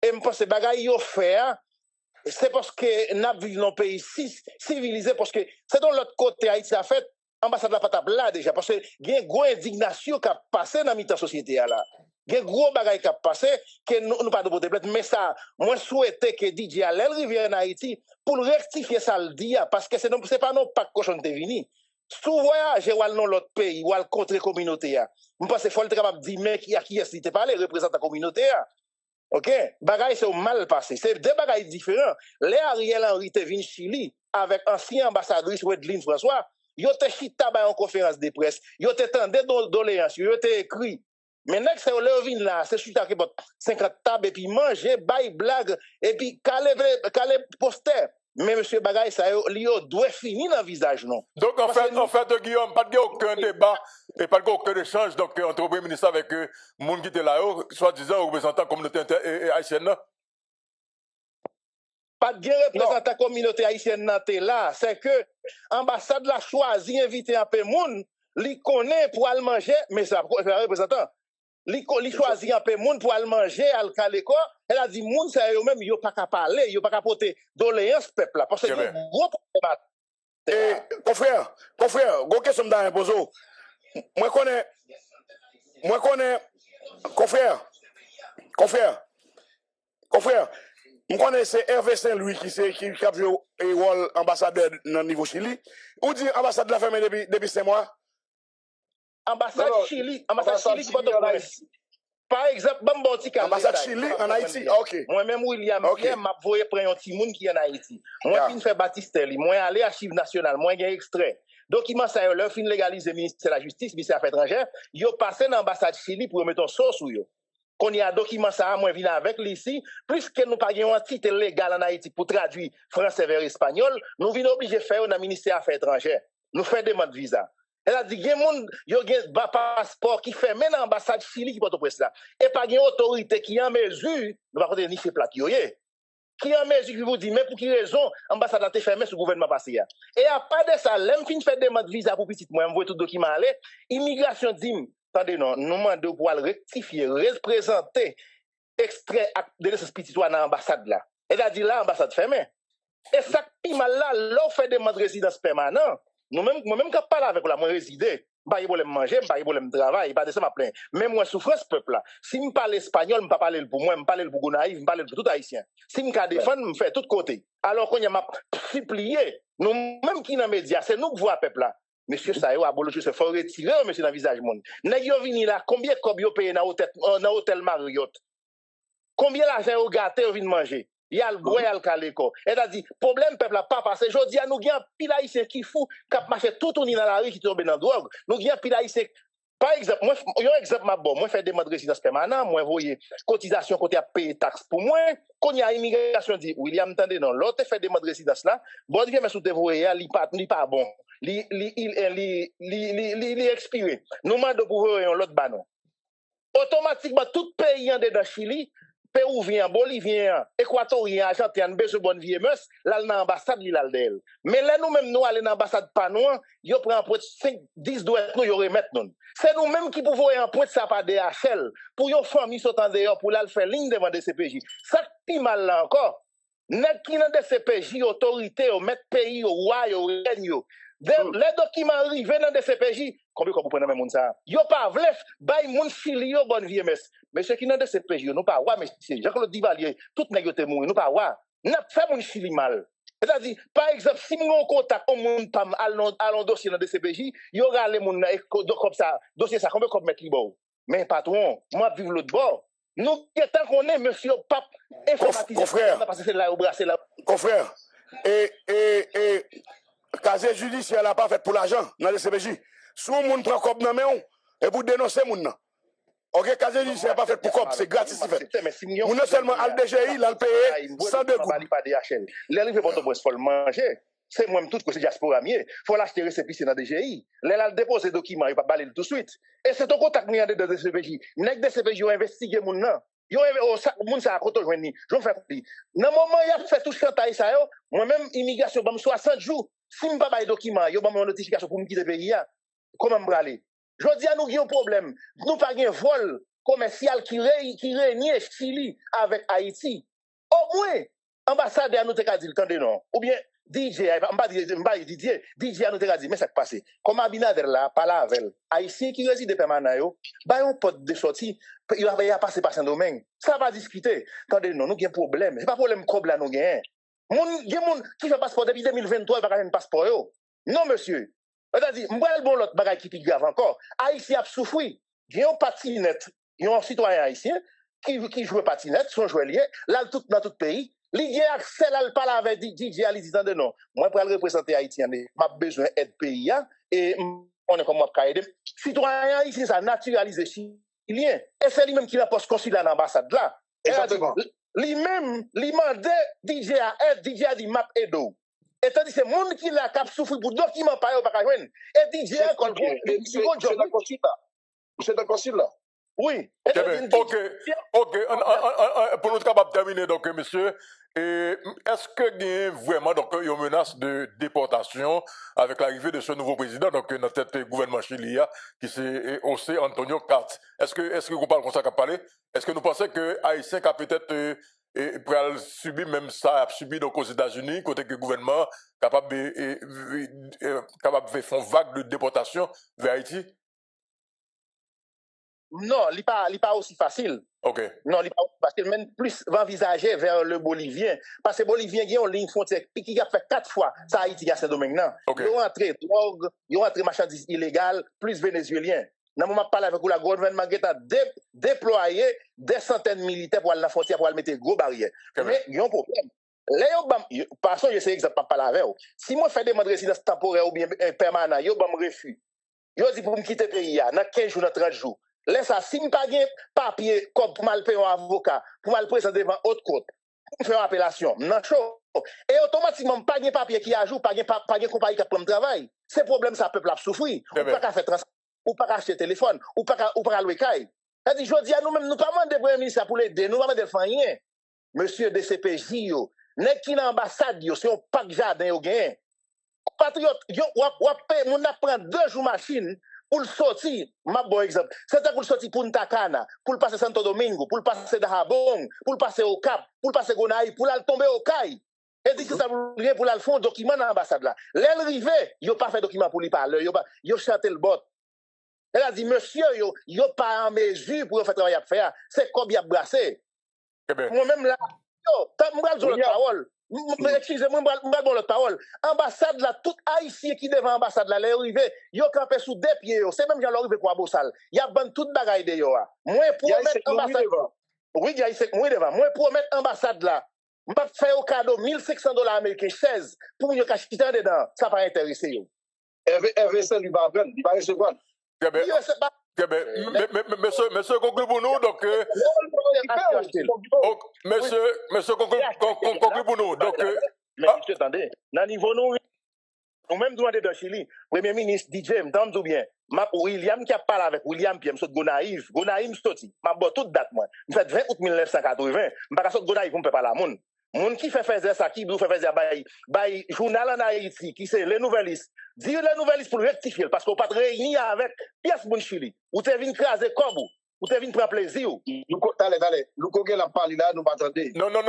Et je pense que bagay yo fait, c'est parce que nous vivons dans un pays civilisé, parce que c'est dans l'autre côté Haïti a fait. Ambassade la patap là déjà parce que il y a une grosse indignation qui a passé dans la société là. Il y a un gros bagage qui a passé que nous pas de beauté mais ça moi souhaiter que DJ Alel rivière en Haïti pour rectifier ça le dire parce que c'est pas non pas cochon de venir. Sous voyage ou dans l'autre pays ou al contre communauté là. Je pense qu'il faut être capable de dire mais qui est-ce qui pas les représentants communauté là. OK, bagay c'est mal passé, c'est deux bagages différents. Les Ariel Henry te vinn Chili avec ancien ambassadrice Wedline François. Yo te chita ba en conférence de presse, yo te tendé doléance, yo te écrit. Mais nek c'est le vin là, c'est chita qui bot 50 tables et puis manger, bail blague et puis calé poster. Mais monsieur Bagay ça yo doit finir dans visage non. Donc en fait Guillaume, pas de aucun débat et pas aucun échange donc entre le premier ministre avec monde qui était là soi-disant représentant communauté haïtienne. Pas de représentant communauté haïtienne là, c'est que ambassade la choisi inviter un peu moun, li connaît pour aller manger, mais ça représentant. Li choisi un peu moun pour aller manger al Kaleko, elle a dit moun ça eux même yo pas qu'à parler, yo pas qu'à porter doléance peuple là parce que gros problème. Confrère, go question dans pozo. Moi connais confrère. Je connais c'est Hervé Saint-Louis qui a joué le rôle ambassadeur dans le niveau Chili. Ou dit ambassade de la fermée depuis 5 mois? Ambassade Chili qui va te par exemple, ambassade Chili en Haïti. OK. Moi-même, William, m'a voyé prendre un petit monde qui est en Haïti. Moi, qui fait Baptiste, moi, aller à Archives nationales, moi, j'ai extrait. Document ça, leur fin légaliser le ministère de la Justice, ministère des Affaires étrangères, yo passé dans l'ambassade Chili pour mettre un sauce sur yo. Qu'on y a document ça, moi, vient avec ici, puisque nous pas un titre légal en Haïti pour traduire français vers espagnol, nous venons obligés de faire dans le ministère des Affaires étrangères. Nous faisons demande de visa. Elle a dit, il y a des gens qui ont un passeport qui fait même l'ambassade Chili qui porte presse là. Et pas une autorité qui est en mesure, nous ne pouvons pas faire plat qui est en mesure qui vous dit, mais pour quelle raison l'ambassade a été fermée sous le gouvernement passé. Et à part de ça, l'homme qui fait demande de visa pour petit, moi, je vois tout document aller, immigration dit, attendez, non, nous demandons pour rectifier, représenter, extrait de ce petit dans l'ambassade là. Elle a dit là, l'ambassade fermée. Et ça, qui mal là, l'on fait demande de résidence permanente. Moi-même, quand je parle avec la, moi, résider, pas y manger, pas y travailler, pas de ça, ma plainte. Mais moi, souffrance, peuple là. Si je parle espagnol, je ne parle pas pour moi, je parle pour Gonaïf, je parle pour tout haïtien. Si je défendre, je fais tout côté. Alors qu'on y a supplié, nous-mêmes qui dans les médias, c'est nous qui voyons peuple là. Monsieur Sayo, à Bolo, il faut retirer, monsieur, dans le visage monde. Nèg yo vini là, combien de cob yo paye dans l'hôtel Marriott? Combien d'argent yo gâté yo vinn manger? Il y a le bois, il y a le Kaleko. Elle a dit, problème, peuple, pas passé. Je dis, nous avons pile haïtien qui fou, qui marche tout dans la rue, qui tombe dans la drogue. Nous avons pile haïtien Par exemple, moi, un exemple, moi, fais des demandes de résidence permanente, moi, voyez, cotisation, côté à payer taxe pour moi, quand il y a immigration, dit, William, attendez, non, l'autre fait des demandes de résidence là, bon, il vient me soutenir, voyez, il pas bon, il expiré. Nous demandons pour voir l'autre banon. Automatiquement, tout pays en dedans Chili, Péruvien, Bolivien, Équatorien, Argentin, besoin de bonne vie, là, l'ambassade, il a d'elle. Mais là, nous-mêmes, nous allons dans l'ambassade panois, ils prennent un point 5, 10 dollars, nous, ils remettent nous. C'est nous-mêmes qui pouvons un point de ça par DHL, pour une famille sautant dehors, pour aller faire ligne devant des CPJ. Ça, qui mal là encore. N'est qui dans des CPJ, autorité, au mettre pays, au roi, au règne, les documents arrivent dans des CPJ, combien vous prenez même ça? Yo pas vle, bay moun Chili yo bonne vie mes. Mais ceux qui dans des CPJ, nous pas wa monsieur, Jean-Claude Duvalier, tout nèg yo te mouri, nous pas wa. N'a fait moun Chili mal. C'est-à-dire, par exemple, si mon contact au moun pam allons dossier dans des CPJ, yo rale moun comme ça, dossier ça combien comme mettre libo. Mais patron, moi vivre l'autre bord. Nous tant qu'on est monsieur pape informatisé, parce que c'est là au bracelet là. Confrère. Et casier judiciaire n'a pas fait pour l'argent dans les CPJ. Si on moun prend cop dans main et vous dénoncez moun nan. OK, casier judiciaire pas fait pour cop, c'est gratis fait. On non seulement al DGI, là le payer 102 gouttes. Pas DHL. Les arrivé pour toi faut le manger. C'est moi même tout que c'est diaspora mieux. Faut l'acheter récépissé dans DGI. Les déposer document, il pas baler tout de suite. Et c'est ton contact ni dans des CPJ. Nèg des CPJ ont investigué moun nan. Yo moun sa koto joindre. Je fais dire. Dans moment il a fait tout chantage ça yo, moi même immigration bam 60 jours. Si je pas bail document, yo bam notification pour me quitter pays là. Comment m'braler? Je dis à nous qui un problème. Nous pas un vol commercial qui règne Chili avec Haïti. Au moins ambassadeur nous te ka dit tande non. Ou bien DJ, DJ a nous te dit mais ça qui passe. Comme Abinader là, pas la avec Haïtien qui réside permanent yo, ba un pote de sortie, il va passer par Saint-Domingue. Ça va discuter. Tande non, nous un problème. C'est pas problème comme là nous gain. Moun qui fait passeport depuis 2023 va gagner un passeport yo. Non monsieur. C'est-à-dire, m'bral bon l'autre bagay qui plus grave encore. Haïtien a souffert. Il y a un patinette, il y a un citoyen haïtien qui joue patinette, son joueur lié, là dans tout pays. Il y a accès là, il parle avec DJ Ali disant de non. Moi, pour représenter Haïtien, m'a besoin d'aide pays et on est comme moi pour aider. Citoyen haïtien, ça naturalisé chilien. Et c'est lui-même qui la poste consulat dans l'ambassade là. Exactement. Lui-même, lui demande DJ à aide, DJ a dit map edo. Et tandis que c'est monde qui l'a cap souffrir pour document pas yo pas joindre. Et DJ encore c'est d'accord là. Oui. OK, pour nous capable terminer donc monsieur, est-ce que il y a vraiment donc une menace de déportation avec l'arrivée de ce nouveau président donc dans cette gouvernement chilien qui c'est José Antonio Cast. Est-ce que vous parlez comme ça qu'a parlé? Est-ce que nous pensez que Haïtien a peut-être pour subir même ça a subi donc aux États-Unis côté que le gouvernement capable de faire une vague de déportation vers Haïti? Non, il n'est pas aussi facile. OK. Non, il n'est pas aussi facile. Même plus envisager vers le Bolivien. Parce que le Bolivien, il y a une ligne frontière qui a fait 4 fois ça Haïti à Saint-Domingue. Okay. Ils ont entré drogue, ils ont entré marchandises illégales, plus vénézuéliens. Dans le moment où je parle avec vous, la gouvernement a déployé des centaines de militaires pour aller dans la frontière, pour aller mettre des gros barrières. Mais il y a un problème. Par exemple, je sais exactement pas la avec vous. Si moi je fais des demandes de résidence temporaire ou bien permanente, je me refuse. Je dis pour me quitter le pays, dans 15 jours, dans 30 jours. Laisse ça, si je n'ai pas de papier comme pour mal payer un avocat, pour mal présenter devant haute cour, pour faire une appellation, non chaud. Et automatiquement, pas de papier qui ajoute, pas de compagnie qui prend le travail. C'est problème, ça peuple a souffrir. Ou pas faire transport, ou pas acheter téléphone, ou pas louer caille. C'est-à-dire, je dis à nous-mêmes, nous pas demandé de premier ministre pour l'aider, nous pas demandé de faire rien. Monsieur de CPJ, n'est qui l'ambassade, c'est un pack jardin, yo gain. Patriote, on apprend 2 jours machine. Pour le sortir, ma bon exemple, c'est pour le sortir Punta Cana, pour le passer Santo Domingo, pour le passer Dajabon, pour le passer au Cap, pour le passer Gonaï, pour le tomber au Caille. Et dit que ça veut pour le faire un document dans l'ambassade là. L'arrivée, il n'a pas fait document pour lui parler, il a chanté le bot. Elle a dit, monsieur, il n'a pas en mesure pour faire travail à faire. C'est comme il a brassé. Moi-même là, je vais la parole. Excusez-moi, je vais la parole. Ambassade là, tout Haïtien qui devant l'ambassade là, l'arrivée, il a campé sous des pieds. C'est même genre l'arrivée pour Abossal. Il y a ban toute bagaille de yo. Moi, pour mettre ambassade. Oui, il y a moi devant. Moi, pour mettre ambassade là, je vais faire au cadeau $1,500 américains, 16 pour nous cacher dedans. Ça va pas intéresser yo. Hervé, ça lui va prendre, il va recevoir. Très bien. Monsieur, conclut pour nous. Donc, monsieur, conclut pour nous. Donc, mais monsieur, attendez. Dans le niveau nous-mêmes, demandons de Chili, Premier ministre DJ, m'entendez bien. William qui a parlé avec William Pierre, monsieur Gonaïve. Gonaïve, Stoti. Ma bon toute date, moi. Je fait 20 août 1980. Je pas sortir Gonaïve, on peut pas la monde. Moun qui fait faire ça, qui doit faire bay journal en Haïti, qui c'est les nouvellistes. Dire les nouvellistes pour rectifier, parce qu'on pas réunir avec pièce bon Chili. Ou t'es venu craser comme ou t'es venu prendre plaisir. Allez. Nous connaissons la parole là, nous pas attendre. Non, nous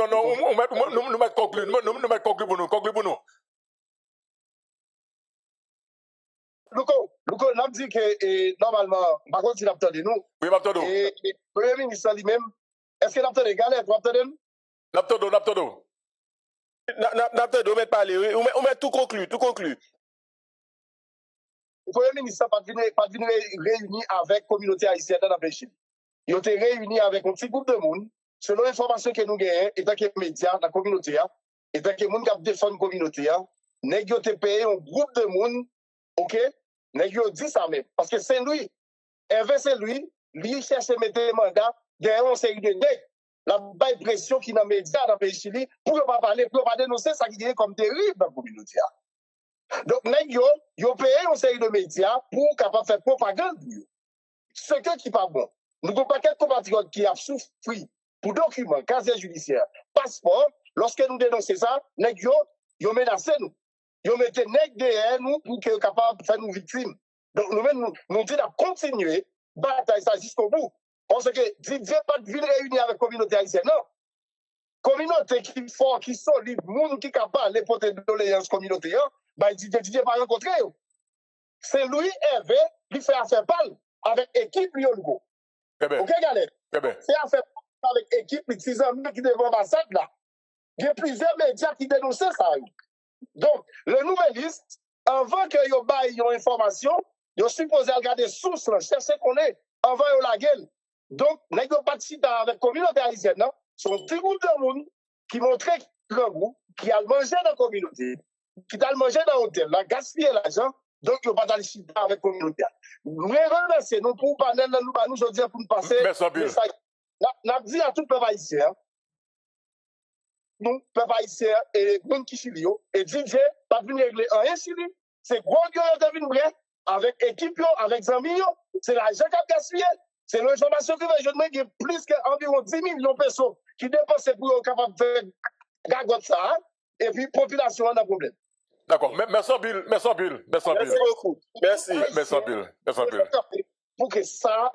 mettons conclu. Nous mettons conclu pour nous. Louko, nous avons dit que normalement, par contre, il a entendu nous. Oui, m'attendons. Et le Premier ministre lui-même, est-ce qu'il a entendu Galette, vous entendez? N'abtodo. N'abtodo, mais parler, on met tout conclu. Le Premier ministre n'a pas venu réunir avec la communauté haïtienne dans le pays. Il a été réuni avec un petit groupe de monde, selon l'information que nous avons, étant que les médias, la communauté, étant que les gens qui défendent la communauté, nous avons payé un groupe de monde, ok? Nous avons dit ça même. Parce que c'est lui, c'est lui cherche à mettre un mandat derrière une série de nègres. La baille pression qui dans les médias dans le pays Chili pour ne pas parler, pour ne pas dénoncer ça qui est comme terrible dans la communauté. Donc, ils ont payé une série de médias pour capable faire propagande. Ce qui n'est pas bon. Nous avons pas quelques compatriotes qui ont souffert pour documents, casier judiciaire, passeport. Lorsque nous dénonçons ça, ils ont menacé nous. Ils ont mis des nègres derrière nous pour qu'ils soient capables de faire nous victimes. Donc, nous disons de continuer bataille ça jusqu'au bout. Parce que Didier pas de réunir avec la communauté haïtienne, non. Communauté qui est fort, qui est solide, monde qui est capable de porter de doléances communauté, Didier pas rencontré. C'est lui, Hervé, qui fait affaire pâle avec l'équipe Lyongo. Ok, Galette? C'est affaire pâle avec l'équipe, les 6 amis qui devant l'ambassade là. Il y a plusieurs médias qui dénoncent ça. Donc, le nouvelliste, avant que yo baille yon information, yo supposé regarder source, chercher qu'on est, avant yo la gueule. Donc, nous n'avons pas de avec la communauté haïtienne, non? C'est un petit groupe de monde qui montrait le groupe, qui a mangé dans la communauté, qui a mangé dans l'hôtel, a gaspillé l'argent, donc ils n'ont pas de chita avec la communauté. Nous remercions, nous pour parler, nous dire pour nous passer. Merci, Bill. Nous avons dit à tout le peuple haïtien, nous, peuple haïtien et nous qui Chili, et DJ, pas venir régler un Chili, c'est gros qui est venu avec l'équipe, avec les amis, c'est l'argent qui a gaspillé. C'est l'information que je demande, il y a plus qu'environ 10 millions de personnes qui dépensent pour être capables de faire gagote ça, et puis la population a un problème. D'accord. Merci, Bill. Merci beaucoup. Merci, Bill. Pour que ça.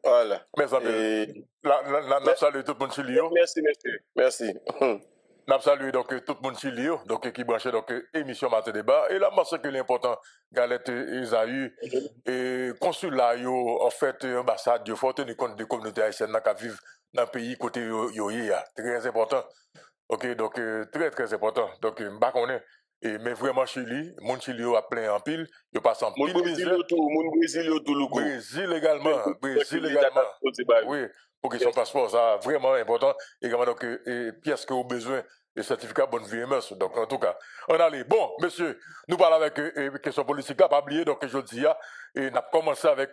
Voilà. Merci, Bill. Nous saluons tout le monde Chili. Merci. Nous saluons donc tout le monde Chili, donc qui branche donc émission Matin Débat. Et là, ce qui est important, Galette Esaü, et consulat, en fait, ambassade, il faut tenir compte des communautés haïtiennes qui vivent dans le pays côté yoye, très important. Ok, donc très important. Donc, mais vraiment Chili, mon Chili a plein en pile, il passe en pile. Brésil également. Oui, pour qu'ils son passeport, ça vraiment important. Également, donc, pièces que vous avez besoin, et certificat bonne vie et mœurs. Donc, en tout cas, on allait. Bon, monsieur, nous parlons avec question politique, pas oublier, donc, je dis, et on a commencé avec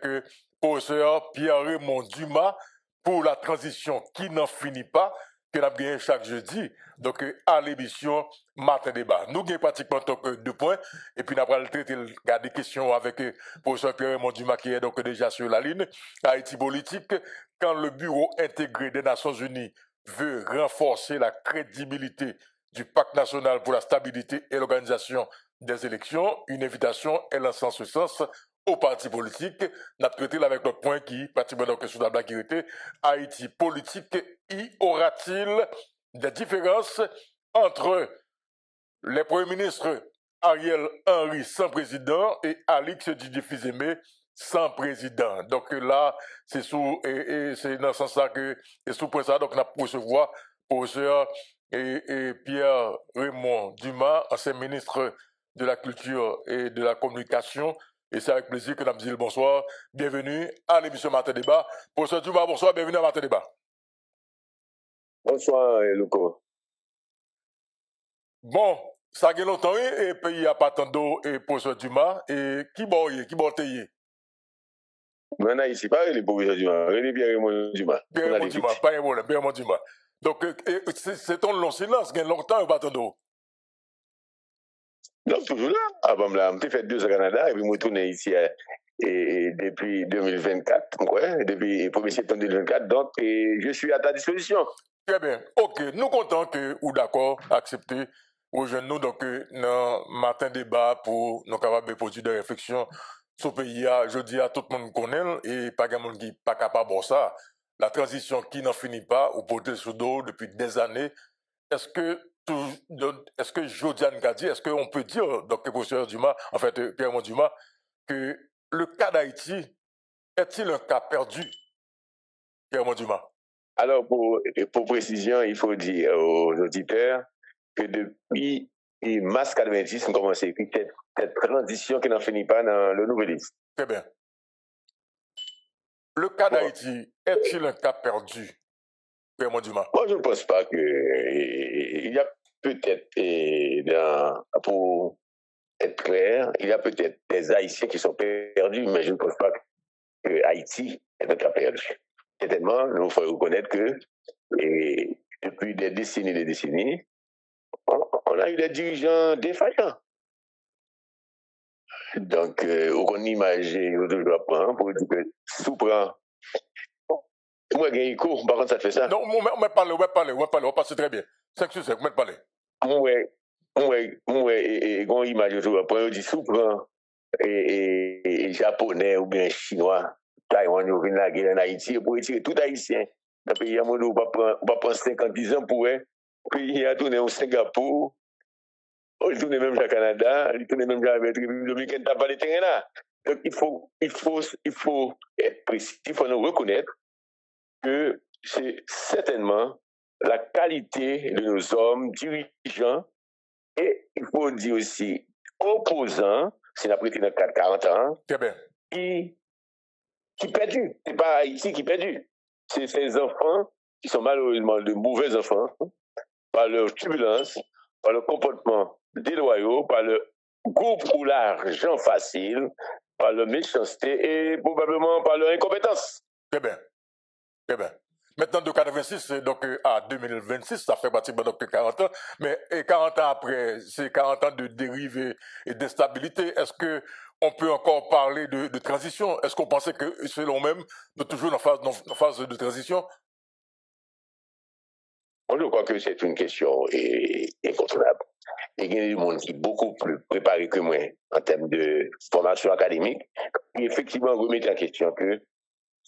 professeur Pierre-Raymond Dumas pour la transition qui n'en finit pas, que nous avons gagné chaque jeudi, donc, à l'émission Matin Débat. Nous gagnons pratiquement 2 points, et puis nous allons traiter des questions avec professeur Pierre-Raymond Dumas qui est donc déjà sur la ligne. Haïti politique, quand le bureau intégré des Nations Unies veut renforcer la crédibilité du Pacte national pour la stabilité et l'organisation des élections, une invitation est lancée en ce sens aux partis politiques. Nous avons traité avec notre point qui, pratiquement donc sur la blague qui était, Haïti politique, y aura-t-il des différences entre les premiers ministres Ariel Henry sans président et Alix Didier Fils-Aimé sans président. Donc là, c'est sous et c'est dans ce sens-là que et sous point ça donc on a recevoir professeur et Pierre-Raymond Dumas, ancien ministre de la Culture et de la Communication. Et c'est avec plaisir que nous dit le bonsoir. Bienvenue à l'émission Matin Débat. Professeur Dumas, bonsoir, bienvenue à Matin Débat. Bonsoir, Louko. Bon, ça fait longtemps et pays a pas tant d'eau et professeur Dumas. Et qui boye, qui bote? Mais en Haïti, pas les professeurs Dumas, René Pierre-Raymond Dumas. Pierre-Raymond Dumas, pas un problème, Pierre-Raymond Dumas. Donc, c'est un long silence, il y a longtemps, pas attendre. Donc, toujours là. Avant, là, j'ai fait 2 ans au Canada, et puis je retourne ici depuis 2024, ouais, depuis le 1er septembre 2024. Donc, je suis à ta disposition. Très bien. Ok, nous comptons que vous d'accord, accepter, rejoindre nous donc dans matin débat pour nous capables de produire des réflexions sur le pays. Je dis à tout le monde connaît et pas de monde qui pas capable de ça. La transition qui n'en finit pas ou portée sous dos depuis des années. Est-ce que Jodiane Gadi, est-ce qu'on peut dire, donc professeur Dumas, en fait Pierre-Raymond Dumas, que le cas d'Haïti est-il un cas perdu, Pierre-Raymond Dumas? Alors, pour précision, il faut dire aux auditeurs que depuis mars 90, on commence à écrire cette transition qui n'en finit pas dans le nouvel liste. Très bien. Le cas d'Haïti est-il un cas perdu, Pierre-Raymond Dumas? Moi, je ne pense pas il y a peut-être, pour être clair, il y a peut-être des Haïtiens qui sont perdus, mais je ne pense pas que Haïti est un cas perdu. Certainement, nous faut reconnaître que depuis des décennies, on a eu des dirigeants défaillants. Donc, on imagine, on doit prendre pour dire que sous-prend. Moi, j'ai un écho, par contre, ça fait ça. Non, on va parler, on passe très bien. 5 sur 5, on va parler. Moi, on imagine, on dit sous-prend et japonais ou bien chinois. Taïwan, on vient la guerre en Haïti pour retirer tout Haïtien. Dans le pays, on va prendre 50 ans pour eux. Puis, il a tourné au Singapour. Il tourne même au Canada. Il tourne même à la République dominicaine. T'as pas les terrains là. Donc, il faut être précis. Il faut nous reconnaître que c'est certainement la qualité de nos hommes dirigeants et il faut dire aussi opposants, c'est la prêté dans 40 ans, qui perdus. C'est pas Haïti qui perdu. C'est ces enfants qui sont malheureusement de mauvais enfants, par leur turbulence, par leur comportement déloyaux, par le goût pour l'argent facile, par leur méchanceté et probablement par leur incompétence. Très bien. Très bien. Maintenant, de 86 donc, à 2026, ça fait pratiquement donc 40 ans, mais 40 ans après, c'est 40 ans de dérive et d'instabilité. Est-ce qu'on peut encore parler de transition? Est-ce qu'on pensait que, selon même, nous toujours en phase de transition? Je crois que c'est une question incontournable. Il y a des gens qui sont beaucoup plus préparés que moi en termes de formation académique, qui effectivement remettent en question que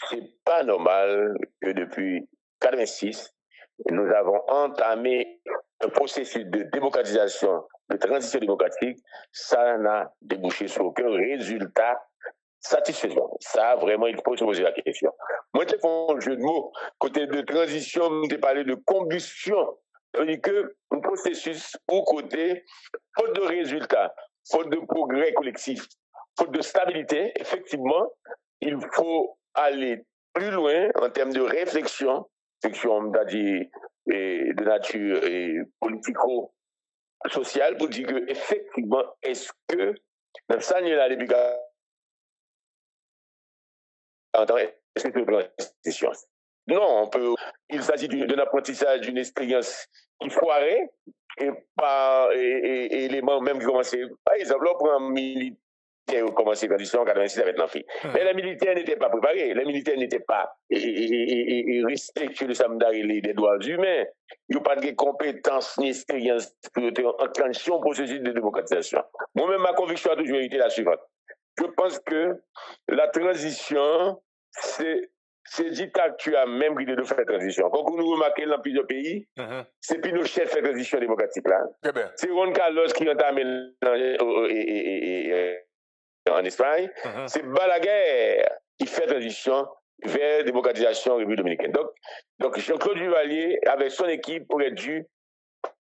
c'est pas normal que depuis 1986, nous avons entamé un processus de démocratisation, de transition démocratique, ça n'a débouché sur aucun résultat satisfaisant. Ça, vraiment, il faut se poser la question. Moi, je fais un jeu de mots. Côté de transition, je parlé de combustion. C'est-à-dire que un processus au côté, faute de résultats, faute de progrès collectif, faute de stabilité, effectivement, il faut aller plus loin en termes de réflexion, c'est-à-dire de nature politico-sociale, pour dire que effectivement, est-ce que dans ça, il y a depuis 40 ans, est-ce que c'est une transition? Non, il s'agit d'un apprentissage, d'une expérience qui foirait et par éléments même qui commençaient. Par exemple, on prend un militaire qui a commencé la transition en 86 avec l'enfant. Mais les militaires n'étaient pas préparés, les militaires n'étaient pas respectueux de samedari des droits humains. Ils n'ont pas de compétences ni expérience pour enclencher un processus de démocratisation. Moi-même, ma conviction a toujours été la suivante. Je pense que la transition, c'est dictature même qui de faire la transition. Quand nous remarquons dans plusieurs pays, c'est Pinochet qui fait la transition démocratique là. C'est Juan Carlos qui entame en Espagne. C'est Balaguer qui fait la transition vers la démocratisation en République dominicaine. Donc Jean-Claude Duvalier, avec son équipe, aurait dû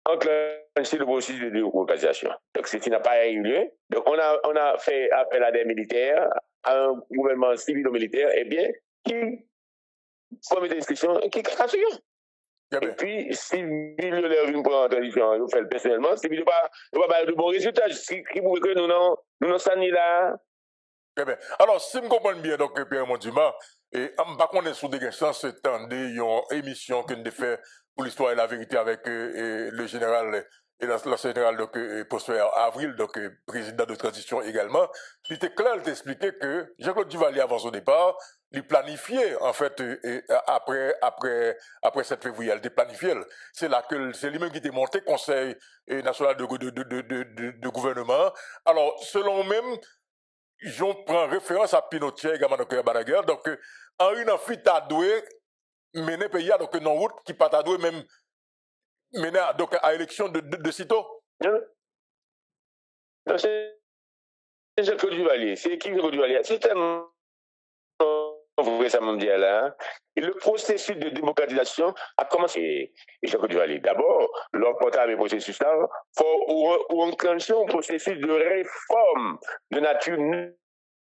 enclencher le processus de démocratisation. Donc, c'est qui n'a pas eu lieu. Donc, on a fait appel à des militaires, à un gouvernement civilo-militaire, eh bien, qui forme des institutions qui cassent rien. Et puis, si il leur vient pour une transition, il fait personnellement, si il ne va pas de bons résultats, qui prouve que nous n'en sommes là, Très bien. Alors, si je comprends bien, donc, Pierre Monduma, et on est sous des chances une émission que nous fait pour l'histoire et la vérité avec le général et l'ancien général donc, Prosper Avril, donc président de transition également. Il était clair de t'expliquer que Jean-Claude Duvalier, avant son départ, il planifiait, en fait, après 7 février, il planifié. C'est là que c'est lui-même qui était monté Conseil national de gouvernement. Alors, selon même, j'en prends référence à Pinochet et Gamanoke Balaguer. Donc, Henri Nanfi t'a doué mener pays donc non route qui pas t'a doué même mener donc à élection de sitôt. Non, c'est Jean-Claude Duvalier. C'est qui Jean-Claude Duvalier? C'est tellement vrai, ça me dit là. Hein? Et le processus de démocratisation a commencé. Et Jean-Claude Duvalier, d'abord, l'emporter le processus là, faut enclencher un processus de réforme de nature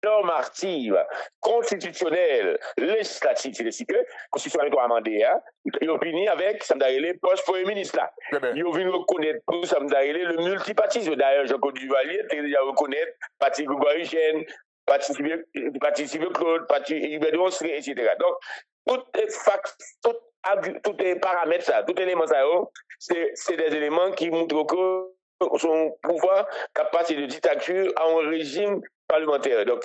normative, constitutionnelle, législative, c'est-à-dire que la Constitution a amendé, il a fini avec Samdaïlé, post-premier ministre là. Il a vu reconnaître pour Samdaïlé le multipartisme. D'ailleurs, Jean-Claude Duvalier a déjà reconnaître Parti Grégoire Eugène, Parti Civil Claude, Parti Hubert Donsré, etc. Donc, tous les paramètres, ça, tous les éléments, ça, c'est des éléments qui montrent que son pouvoir capacité de dictature à un régime parlementaire. Donc,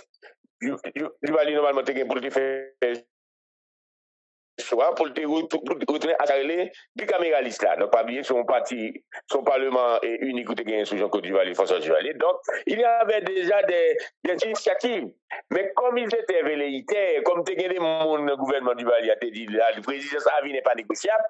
Duvalier normalement pour le faire choix pour le retourner à Charlie bicaméraliste là. Donc, pas oublier son parti, son parlement est unique ou gagné sous Jean-Claude Duvalier, François Duvalier. Donc, il y avait déjà des initiatives. Mais comme ils étaient velléitaires, comme tu gagné mon gouvernement Duvalier a dit, le président Savi n'est pas négociable,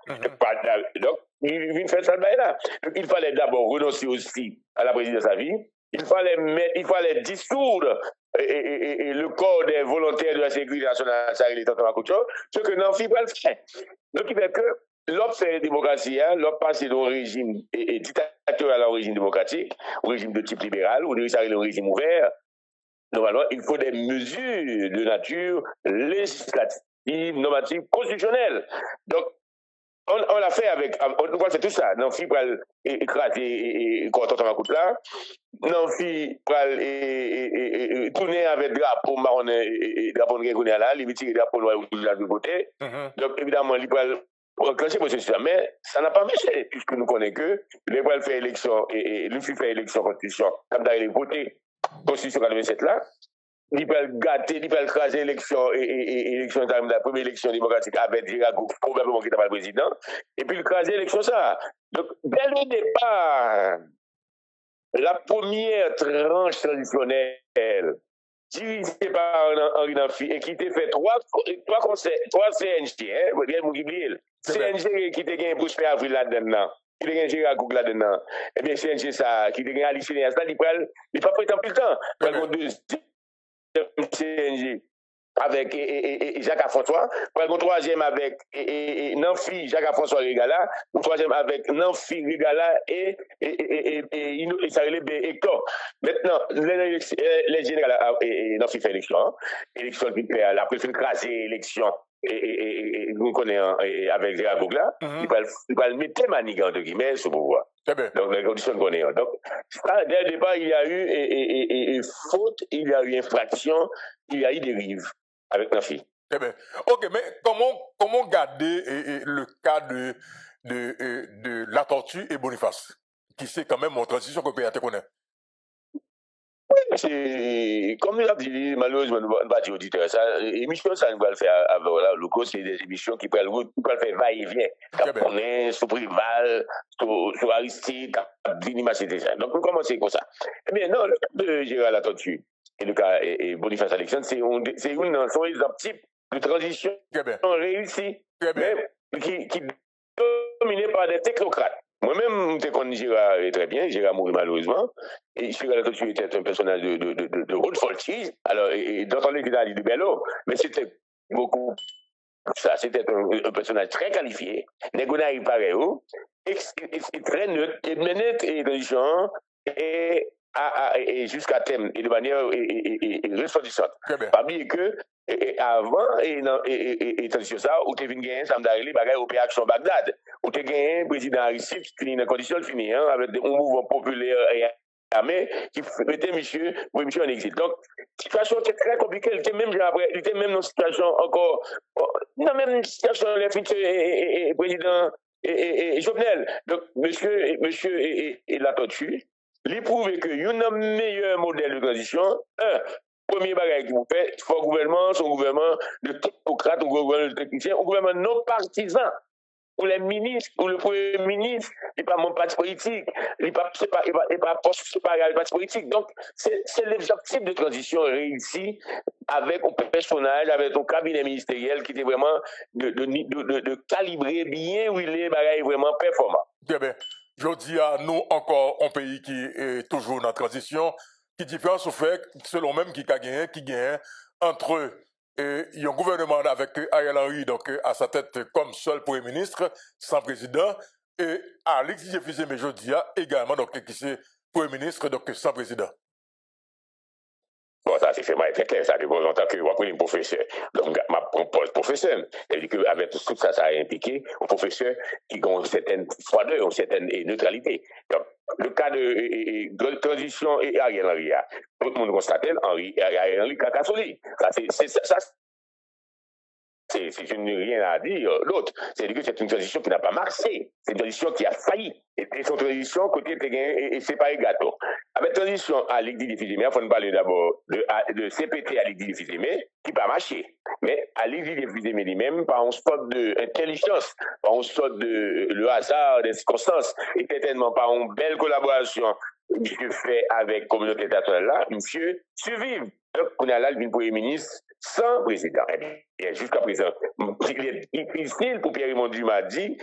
donc, il vient faire ça là. Donc, il fallait d'abord renoncer aussi à la présidence Savi. Il fallait dissoudre le corps des volontaires de la sécurité nationale, ce que Nanfi va le faire. Donc, il fait que l'autre c'est la démocratie, l'autre passe d'un régime dictatorial à un régime démocratique, un régime de type libéral, ou de régime ouvert. Normalement, il faut des mesures de nature législative, normative, constitutionnelle. Donc, on l'a fait avec, on va faire tout ça. Nanfi va écraser quand on va coûter là. Nanfi va tourner avec drapeau marron et drapeau de là, il va tirer drapeau noir de l'autre côté. Donc, évidemment, il va enclencher le processus. Mais ça n'a pas marché, puisque nous connaissons que les va faire élection et lui fait élection constitution, comme d'aller voter constitution 87 là. Il peut gâter, il peut écraser l'élection et élection la première élection démocratique avec Girago, probablement qui n'était pas le président, et puis écraser l'élection ça. Donc, dès le départ, la première tranche traditionnelle, dirigée par Henri Nanfi, et qui t'a fait trois CNG, CNG qui t'a gagné Prosper Avril là-dedans. Qui a gagné Girago là-dedans. Eh bien, CNG ça, qui a gagné Alice Néas là, il ne pas prêter plus de temps. CNG avec Jacques François, le troisième avec Nanfi, Jacques François Rigala, le troisième avec Nanfi Rigala et Hector. Maintenant, les généraux, Nanfi fait élection, élection qui fait la préférence craser élection. Et nous connaissons avec Gérard Gougla, il va le mettre manigan entre guillemets ce pouvoir. Donc, les conditions qu'on est. Donc, dès le départ, il y a eu faute, il y a eu infraction, il y a eu dérive avec Nanfi. Très bien. Ok, mais comment garder le cas de la tortue et Boniface, qui c'est quand même en transition que PAT connaît? C'est comme il a dit, malheureusement, nous ne pas dire auditeur. Ça, émission, ça, nous va le faire avant. Là, le coup, c'est des émissions qui peuvent le faire va-et-vient. On est sous Prival, sous Aristide, Vinima, c'était ça. Donc, nous commençons comme ça. Eh bien, non, le cas de Gérald Latortue et le cas et Boniface Alexandre, c'est un exemple type de transition réussie, mais qui dominé par des technocrates. Moi-même, je connais Gérard très bien, Gérard mouru malheureusement, et Gérard Latortue était un personnage de haute voltige, alors, d'entendre qu'il a dit de Bello, mais c'était beaucoup ça, c'était un personnage très qualifié, Negona il paraît où, et très neutre, et net et intelligent, et jusqu'à thème, et de manière ressortissante. Pas oublier que, avant, et tandis que ça, où tu viens gagner, ça me d'aller, bagaille au Action Bagdad, où tu gagné, président Aristide, qui est dans condition de finir, avec un mouvement populaire mais qui mettait monsieur en exil. Donc, situation était très compliquée. Il était même après, il était même dans une situation encore, dans la même situation, le futur président Jovenel. Donc, monsieur et la tortue, il prouve que y a un meilleur modèle de transition. Premier bagage qui vous fait, il faut un gouvernement, son gouvernement de technocrate, un gouvernement de technicien, un gouvernement non partisan. Ou les ministres, ou le premier ministre, il n'est pas mon parti politique, il n'est pas poste séparé le parti politique. Donc, c'est l'objectif de transition réussi avec un personnage, avec un cabinet ministériel qui était vraiment de calibrer bien où il est vraiment performant. Très bien. Je dis à nous encore un pays qui est toujours dans la transition, qui différence au fait, selon même qui gagne entre un gouvernement avec Ariel Henry donc, à sa tête comme seul Premier ministre, sans président, et Alexis Jefizeme Jodia également, donc, qui est Premier ministre, donc sans président. Bon, ça, c'est fait très clair, ça, en tant que professeur. Donc, ma poste professeur, c'est-à-dire qu'avec tout ça, ça a impliqué un professeur qui a une certaine froideur, une certaine neutralité. Donc, le cas de transition et Ariel Henry, tout le monde constate, Ariel Henry Cacassoli. C'est rien à dire l'autre. C'est-à-dire que c'est une transition qui n'a pas marché. C'est une transition qui a failli. Et son transition, côté et c'est pas gâteau. Avec transition à Ligue Diffusée, il faut nous parler d'abord de CPT à Ligue Diffusée, qui n'a pas marché. Mais à Ligue Diffusée lui-même, par une sorte d'intelligence, par une sorte de le hasard des circonstances, et certainement par une belle collaboration que fait avec la communauté internationale là, monsieur survive. Donc, on a là le Premier ministre sans président. Et jusqu'à présent, il est difficile pour Pierre-Raymond Dumas dit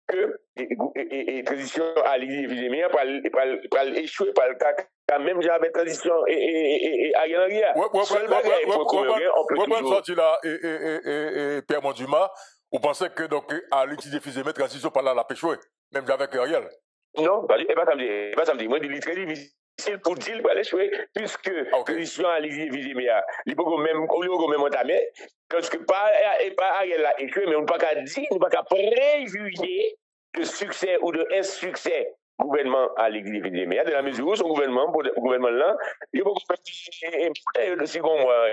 que la transition à l'Égypte va échouer par le cas quand même j'avais transition et Ariel Henry. Seul bagage pour commémorer, on peut toujours... sortir là et Pierre-Raymond Dumas, vous pensez que donc à l'Égypte la transition par là la péchoué, même avec Ariel? Non, et pas ça me dit. Moi, il est très difficile pour dire qu'il va l'échouer, puisque transition à l'Égypte, il peut même entamer, parce que pas Ariel l'a échoué, mais on ne peut pas dire, on ne peut pas préjuger de succès ou de insuccès gouvernement à l'église de la mesure où son gouvernement là, il va peut-être si comme moi,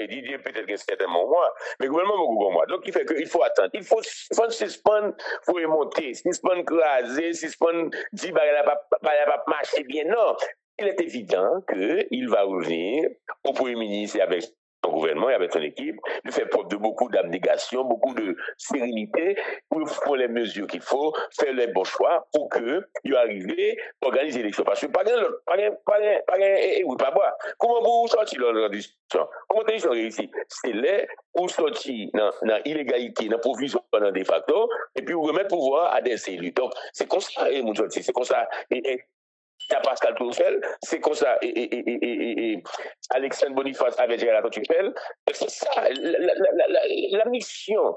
Didier peut-être que c'est certainement moi, mais le gouvernement beaucoup comme moi. Donc il fait qu'il faut attendre, il faut suspendre, il faut remonter, suspendre craser, suspendre dire pas marcher bien. Non, il est évident qu'il va revenir au Premier ministre avec son gouvernement et avec son équipe, de faire preuve de beaucoup d'abnégation, beaucoup de sérénité pour prendre les mesures qu'il faut, faire les bons choix pour qu'il arrive à organiser l'élection. Parce que pas boire. Comment vous sortir dans la discussion? Comment vous réussi? C'est là où sortir dans l'illégalité, dans la provision, dans de facto, et puis vous remettre pouvoir à des élus. Donc, c'est comme ça, c'est comme ça. C'est Pascal Tourfel, c'est comme ça, et Alexandre Boniface avec Gérard Tourfel, c'est ça, la mission,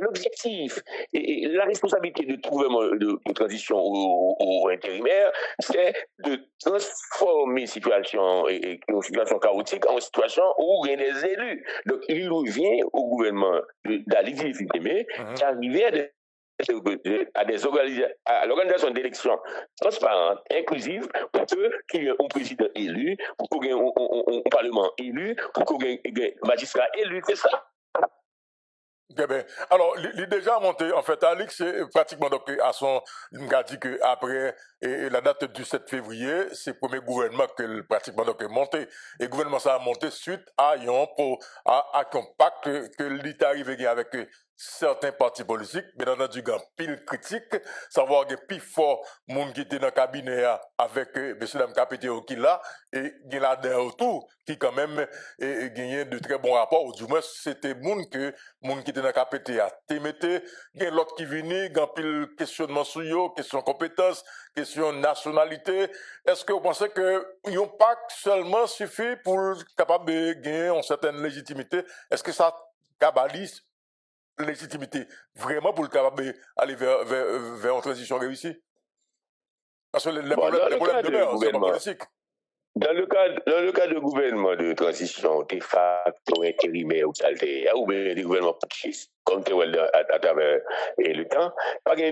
l'objectif, et la responsabilité de trouver de transition au intérimaire, c'est de transformer une situation chaotique en situation où il y a des élus. Donc, il revient au gouvernement d'Alexis Fidemé d'arriver à l'organisation d'élections transparentes, inclusives, pour qu'il y ait un président élu, pour qu'il y ait un parlement élu, pour qu'il y ait un magistrat élu, c'est ça. Okay, ben. Alors, il est déjà monté, en fait, Alix, pratiquement, donc, à son, il a dit qu'après la date du 7 février, c'est le premier gouvernement que pratiquement donc, est monté. Et le gouvernement, ça a monté suite à un pacte que l'État arrivé avec certains partis politiques, bien entendu, il y a pile critique, savoir que plus fort, monde qui était dans le cabinet avec M. Kapete qui là, et il y a là autour, qui quand même gagné de très bons rapports, ou du moins, c'était monde qui était dans le Kapete a témété, il y a l'autre qui venait, il y a pile questionnement sur eux, question compétence, question nationalité. Est-ce que vous pensez que un pacte seulement suffit pour capable de gagner une certaine légitimité? Est-ce que ça cabalise légitimité vraiment pour le capable d'aller vers une transition réussie? Parce que les problèmes demeurent, c'est pas politique. Dans le cas de gouvernement de transition, de facto intérimaire ou bien des gouvernements putschistes, comme à travers le temps, on ne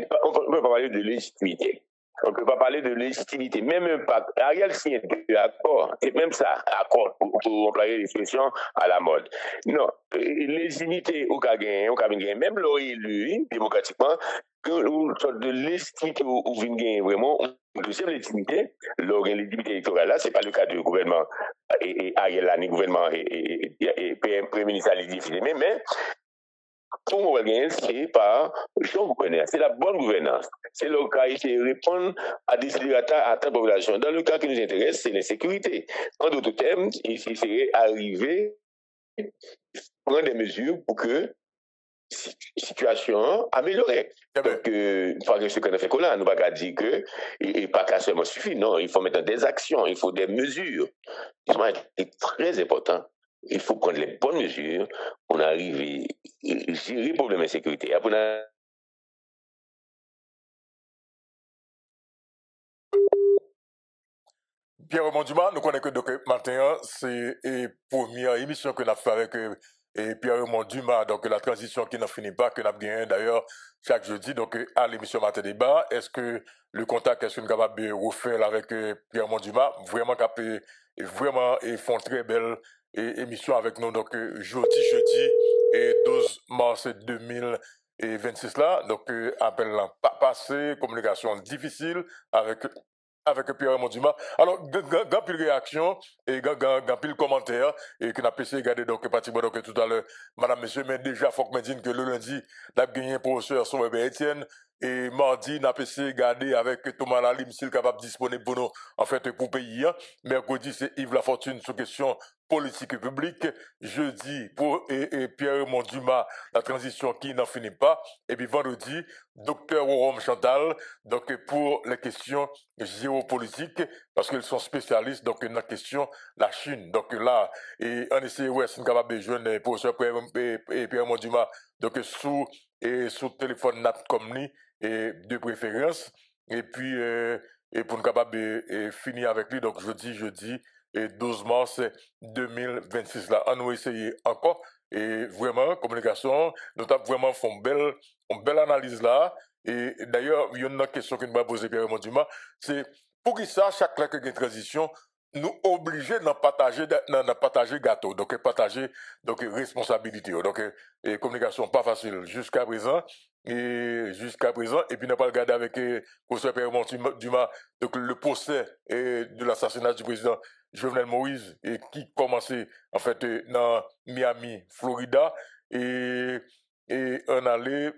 peut pas parler de légitimité. On ne peut pas parler de légitimité. Même pas. Ariel signe deux accords. Et même ça, accord, pour employer l'expression à la mode. Non. Légitimité, au cas gagné, même l'élu, démocratiquement, une sorte de légitimité où vient gagner vraiment, une deuxième légitimité, légitimité électorale là, c'est pas le cas du gouvernement et Ariel là, ni gouvernement et Premier ministre Ali diffusé, mais pour moi, c'est pas c'est la bonne gouvernance. C'est le cas de répondre à des désirata à ta population. Dans le cas qui nous intéresse, c'est l'insécurité. En d'autres termes, il serait arrivé à prendre des mesures pour que la situation améliorée. Donc, une fois que ce qu'on a fait là, nous ne pouvons pas dire que et pas qu'à seulement suffit. Non, il faut mettre des actions, il faut des mesures. C'est très important. Il faut prendre les bonnes mesures pour arriver à gérer le problème de sécurité. Pierre-Raymond Dumas, nous connaissons que donc, matin, c'est la première émission que nous avons fait avec Pierre-Raymond Dumas, donc la transition qui n'en finit pas, que nous avons gagné d'ailleurs chaque jeudi, donc à l'émission Matin Débat. Est-ce que le contact, est-ce que nous sommes capables de refaire avec Pierre-Raymond Dumas, vraiment capable, vraiment, ils font très belle émission avec nous, donc jeudi, et 12 mars 2026 là, donc appel pas passé, communication difficile avec Pierre-Raymond Dumas. Alors, grand pile réaction et grand pile commentaire et que n'a pas regarder donc pratiquement donc tout à l'heure madame monsieur mais déjà faut que me dise que le lundi n'a gagné professeur Sauveur Etienne et mardi n'a pas regarder avec Thomas Lalim s'il capable disponible pour nous en fait pour pays. Mercredi c'est Yves Lafortune sur question politique et publique. Jeudi pour Pierre-Raymond Dumas la transition qui n'en finit pas et puis vendredi docteur Orom Chantal donc pour les questions géopolitiques parce qu'ils sont spécialistes donc dans la question la Chine. Donc là et on essaie ouais c'est capable de joindre professeur Pierre-Raymond Dumas donc sous téléphone nat comme lui et de préférence et puis et pour nous capable de finir avec lui donc jeudi et 12 mars 2026 là on va essayer encore et vraiment communication nous avons vraiment fait une belle analyse là et d'ailleurs il y a une question que nous va poser Pierre-Raymond Dumas c'est pour qui ça chaque fois qu'il y a une transition nous obligés d'en partager gâteau donc partager donc responsabilité donc et communication pas facile jusqu'à présent et puis n'a pas regardé avec professeur Pierre-Raymond Dumas donc le procès de l'assassinat du président Jovenel Moïse et qui commençait en fait dans Miami, Florida et on allait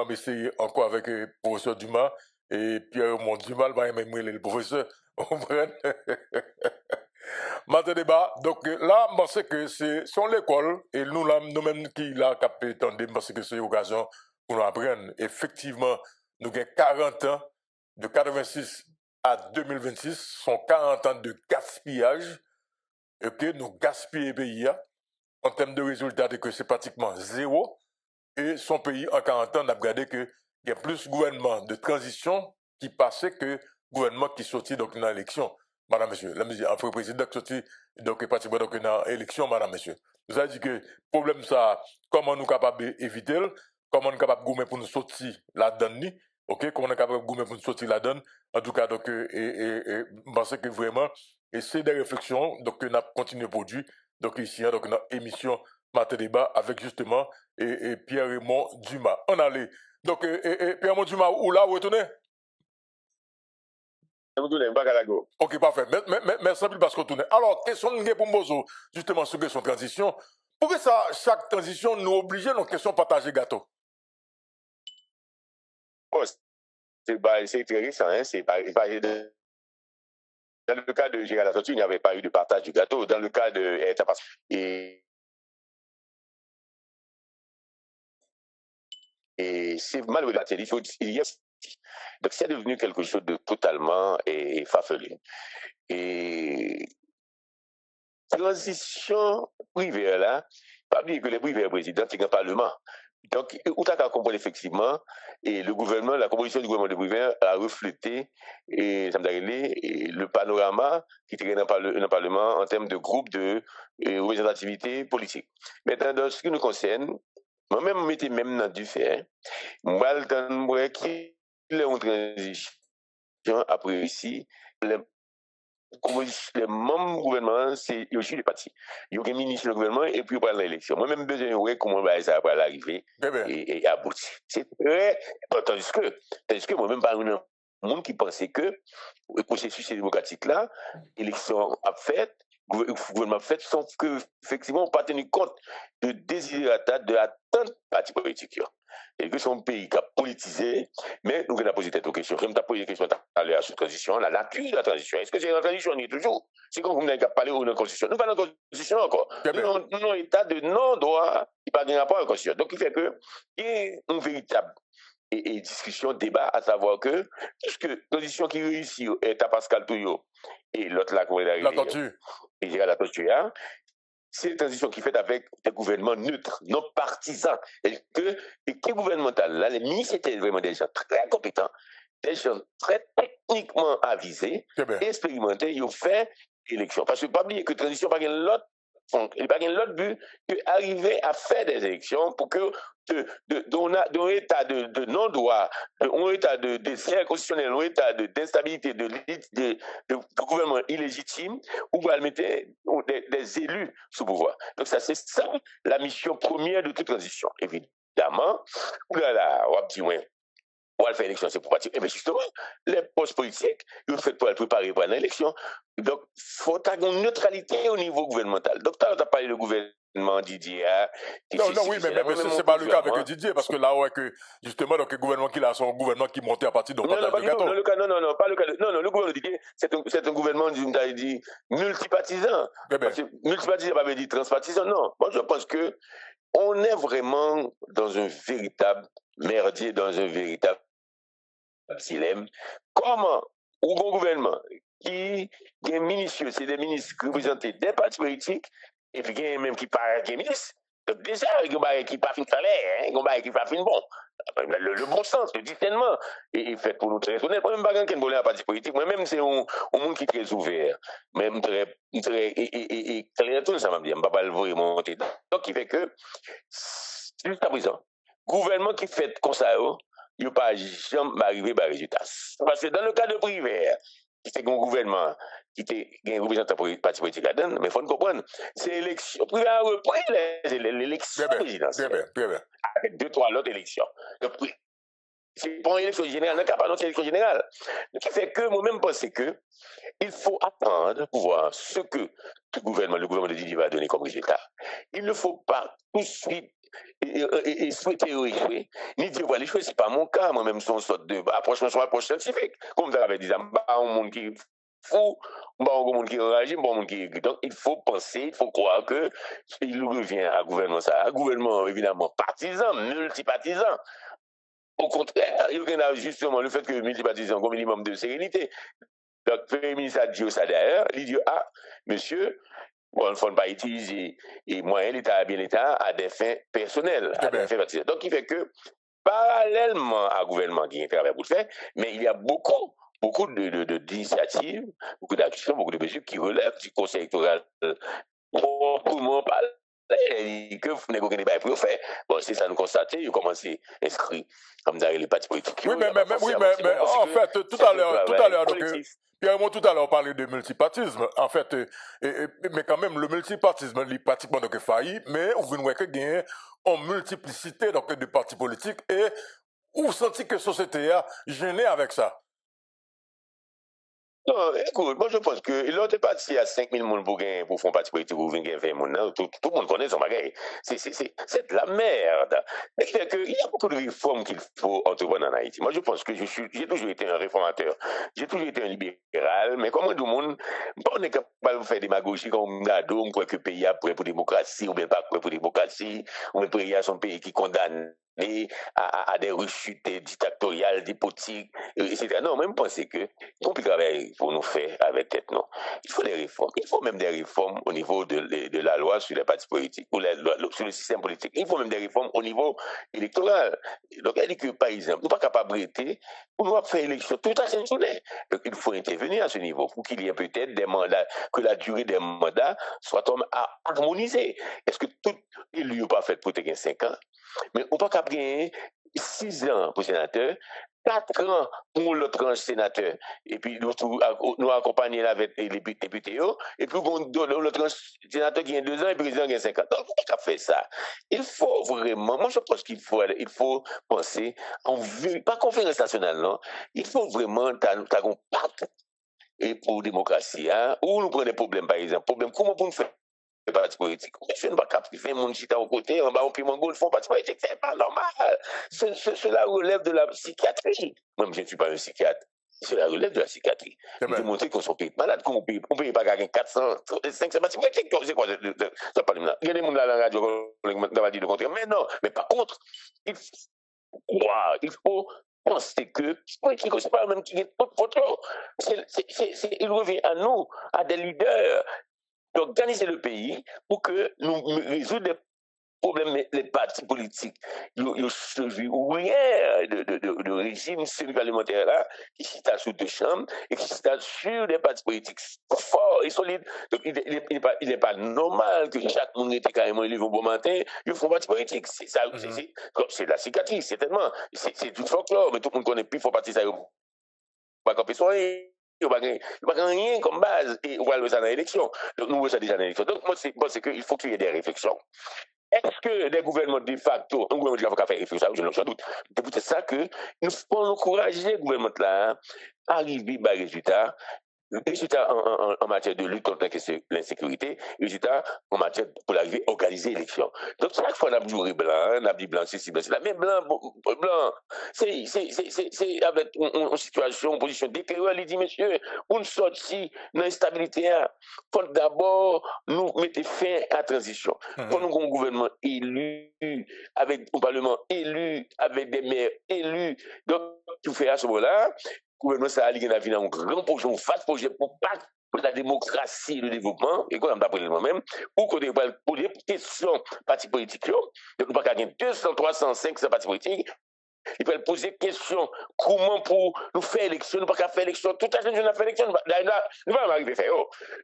essayer encore avec professeur Dumas et Pierre-Raymond Dumas même le professeur Matin débat. Donc là, je pense que c'est sur l'école et nous-mêmes qui l'a capté, je pense que c'est l'occasion pour nous apprendre. Effectivement, nous avons 40 ans, de 86 à 2026, sont 40 ans de gaspillage et que nous gaspillons le pays en termes de résultats, que c'est pratiquement zéro. Et son pays, en 40 ans, on a regardé qu'il y a plus de gouvernement de transition qui passait que gouvernement qui sortit donc dans l'élection. Madame, monsieur, après président qui sortit donc pratiquement donc dans l'élection, madame, monsieur. Nous avons dit que le problème, ça, comment nous sommes capables d'éviter, comment nous sommes capables de gouverner pour nous sortir la donne, ok, comment nous sommes capables de gouverner pour nous sortir la donne. En tout cas, donc, je pense que vraiment, et c'est des réflexions donc, que nous avons continué à produire donc, ici, donc, dans l'émission Matin Débat avec justement Pierre-Raymond Dumas. On allait. Donc, Pierre-Raymond Dumas, où là, vous retournez? Ok, parfait. Merci parce que vous retournez. Alors, question pour Mbozo, justement, sur question transition. Pourquoi ça, chaque transition nous oblige dans question partager gâteau? Oh, c'est très récent, hein? Dans le cas de Gérald Latortue, il n'y avait pas eu de partage du gâteau. Dans le cas de et c'est malheureux, donc c'est devenu quelque chose de totalement farfelu. Et transition privée là, pas oublier que les privés présidents, c'est un parlement. Donc, où tu as compris effectivement, et le gouvernement, la composition du gouvernement de Briven a reflété le panorama qui était dans le Parlement en termes de groupe de représentativité politique. Maintenant, dans ce qui nous concerne, moi-même, je m'étais même dans du fait, moi, qui est en transition après ici, les membres du gouvernement, c'est aussi les partis. Il y a un ministre du gouvernement et puis pour l'élection. Moi-même, besoin de voir comment ça va l'arriver et aboutir. C'est très important. Tandis que moi-même, par un monde qui pensait que le processus démocratique là, l'élection a fait, le gouvernement a fait, sauf que effectivement, on n'a pas tenu compte de désirata de attente parti politique. Et que son pays qui a politisé, mais nous avons posé cette question. Comme tu as posé la question tout à l'heure sur la transition, la lacune de la transition. Est-ce que c'est la transition? On y est toujours. C'est comme vous avez parlé de la constitution. Nous pas dans la constitution encore. Nous avons un état de non-droit qui n'a pas de rapport à la constitution. Donc, il fait que il y a une véritable discussion, débat, à savoir que, puisque la transition qui réussit est à Pascal Touillot et l'autre là, comment il est arrivé, et Gérald Latortue, c'est une transition qui est faite avec des gouvernements neutres, non partisans. Et que l'équipe gouvernementale, là, les ministres étaient vraiment des gens très compétents, des gens très techniquement avisés, expérimentés, ils ont fait élection. Parce que pas oublier que la transition n'a pas l'autre but que arriver à faire des élections pour que d'un état de non-droit, un état de désert constitutionnel, un état d'instabilité, de gouvernement illégitime, où on va mettre des élus sous pouvoir. Donc ça, c'est ça la mission première de toute transition. Évidemment, on va dire, on va faire l'élection, c'est pour partir. Et bien justement, les postes politiques, ils sont faits pour préparer pour l'élection. Donc, il faut avoir une neutralité au niveau gouvernemental. Donc, tu as parlé de gouvernement Didier. Non, oui, mais ce n'est pas le cas avec Didier, parce que là, ouais, que justement, donc, le gouvernement qu'il a, son gouvernement qui montait à partir de partage de gâteau. Non, pas le cas. Non, le gouvernement Didier, c'est un gouvernement, dit, multipartisan. Parce que multipartisan, ça veut dire transpartisan. Non, moi, je pense que on est vraiment dans un véritable merdier, dans un véritable dilemme. Comment, ou bon gouvernement, qui est minutieux, c'est des ministres qui représentent des partis politiques, et puis il y a même qui parlent des ministres. Donc déjà, il y a qui pas fin de salaire, il y a qui pas fin de bon. Le bon sens, le discernement est fait pour nous très honnête. Moi-même, pas quelqu'un qui un parti politique, moi-même, c'est un monde qui est très ouvert, même très clair, tout ça m'a dit, je ne vais pas le voir monter. Donc, il fait que, jusqu'à présent, gouvernement qui fait comme ça, il n'y a pas jamais arrivé à résultat. Parce que dans le cas de privé, c'est un gouvernement qui était un représentant pour le parti politique là-dedans, mais il faut comprendre, c'est l'élection. Privé a repris l'élection présidentielle. Avec 2-3 autres élections. C'est pas une élection générale, dans le cas, pas une élection générale. Ce qui fait que moi-même pense que il faut attendre pour voir ce que le gouvernement de Didier va donner comme résultat. Il ne faut pas tout de suite et souhaiter échouer, ni dire voilà, l'échouer, ce n'est pas mon cas, moi-même, son sorte de approche scientifique. Comme vous avez dit, un monde qui est fou, un monde qui est enragé, un monde qui est. Donc, il faut penser, il faut croire qu'il revient à un gouvernement évidemment partisan, multipartisan. Au contraire, il y a justement le fait que multipartisan, comme minimum de sérénité. Donc, le Premier ministre a dit ça d'ailleurs, il dit, monsieur, bon, il ne faut pas utiliser les moyens d'État, bien l'État, à des fins personnelles, à des fins partisanes. Donc, il fait que, parallèlement à gouvernement qui est travail pour le faire, mais il y a beaucoup d'initiatives, beaucoup d'actions, beaucoup de mesures qui relèvent du conseil électoral proprement parlé. Que vous n'avez aucun débat pour faire. Bon, c'est ça nous constater, ils ont commencé à inscrire comme dans les partis politiques. Oui, mais en fait, tout à l'heure, Pierre-Raymond, tout à l'heure, parlait de multipartisme. En fait, mais quand même, le multipartisme, il est pratiquement donc failli, mais vous voyez qu'il y a une multiplicité donc, de partis politiques et vous sentez que la société a gêné avec ça. Non, écoute, moi je pense que l'autre parti à 5 000 personnes pour faire un parti politique ou 20 personnes, tout le monde connaît son bagage. C'est de la merde. Il y a beaucoup de réformes qu'il faut entreprendre en Haïti. Moi je pense que j'ai toujours été un réformateur, j'ai toujours été un libéral, mais comme tout le monde, on est capable de faire des démagogie comme Nado, on croit que le pays est prêt pour la démocratie, ou bien pas prêt pour la démocratie, ou bien le pays est son pays qui condamne à des rechutes dictatoriales, politiques, etc. Non, même penser que on peut travailler pour nous faire avec tête, non. Il faut des réformes. Il faut même des réformes au niveau de la loi sur les partis politiques, ou sur le système politique. Il faut même des réformes au niveau électoral. Donc, elle dit que, par exemple, nous ne sommes pas capables d'arrêter pour nous faire élection tout à cette journée. Donc, il faut intervenir à ce niveau pour qu'il y ait peut-être des mandats, que la durée des mandats soit harmonisée. Est-ce que tout élu n'est pas fait pour 5 ans? Mais on ne peut pas gagner 6 ans pour sénateur 4 ans pour l'autre tranche sénateur. Et puis, nous accompagner avec les députés. Et puis, l'autre tranche sénateur qui a 2 ans et le président qui a 5 ans. Donc, on a fait ça. Il faut vraiment, moi je pense qu'il faut penser pas conférence nationale, non. Il faut vraiment, t'as un pacte et pour démocratie, hein, où nous prenons des problèmes, par exemple. Comment pour nous faire des partis politiques? Je ne pas capter, faire mon chita au côté, en bas, on peut m'engoule, font partis politiques, c'est pas normal. Cela relève de la psychiatrie. Moi, je ne suis pas un psychiatre. Cela relève de la psychiatrie. Il faut montrer qu'on est malade, qu'on ne peut pas gagner 400, 500 partis politiques. C'est quoi? Ça parle là. Il y a des gens dans la radio qui va dire le contraire. Mais non, mais par contre, il faut penser que c'est pas le même qui est photo. Il revient à nous, à des leaders, d'organiser le pays pour que nous résoudre des problèmes, les partis politiques. Il y a rien de régime semi-parlementaire là, qui s'étale sous 2 chambres et qui s'étale sur des partis politiques forts et solides. Donc, il n'est pas normal que chaque monde était carrément élevé au bon matin, ils font parti politique. C'est ça, c'est la cicatrice, certainement. C'est tout folklore, mais tout le monde connaît plus, il faut partir ça. Pas camper sur rien. Il n'y a pas rien comme base et on va le faire dans l'élection. Donc, nous, ça déjà dans l'élection. Donc, moi, c'est qu'il faut qu'il y ait des réflexions. Est-ce que des gouvernements de facto, un gouvernement qui va faire réflexion, je n'en doute. C'est peut-être ça que nous pouvons encourager le gouvernement là à arriver à résultat. Résultat en matière de lutte contre l'insécurité, résultat en matière pour l'arrivée organiser l'élection. Donc chaque fois on a joué blanc, on a dit blanc, c'est là, mais blanc, c'est avec une situation, une position détériorée. Il dit monsieur, on sortit dans l'instabilité, il faut d'abord nous mettre fin à la transition. Pour nous un gouvernement élu, avec un parlement élu, avec des maires élus, donc tout fait à ce moment-là. Le gouvernement ça a lié dans un grand projet, un vaste projet pour la démocratie et le développement, et comme on d'après moi-même, ou qu'on pour des questions partis politiques, donc on va gagner 200, 300, 500 partis politiques. Il peut poser des questions. Comment pour nous faire élection, nous ne pouvons pas faire élection. Tout à l'heure, nous faire élection, nous ne pouvons pas arriver à faire.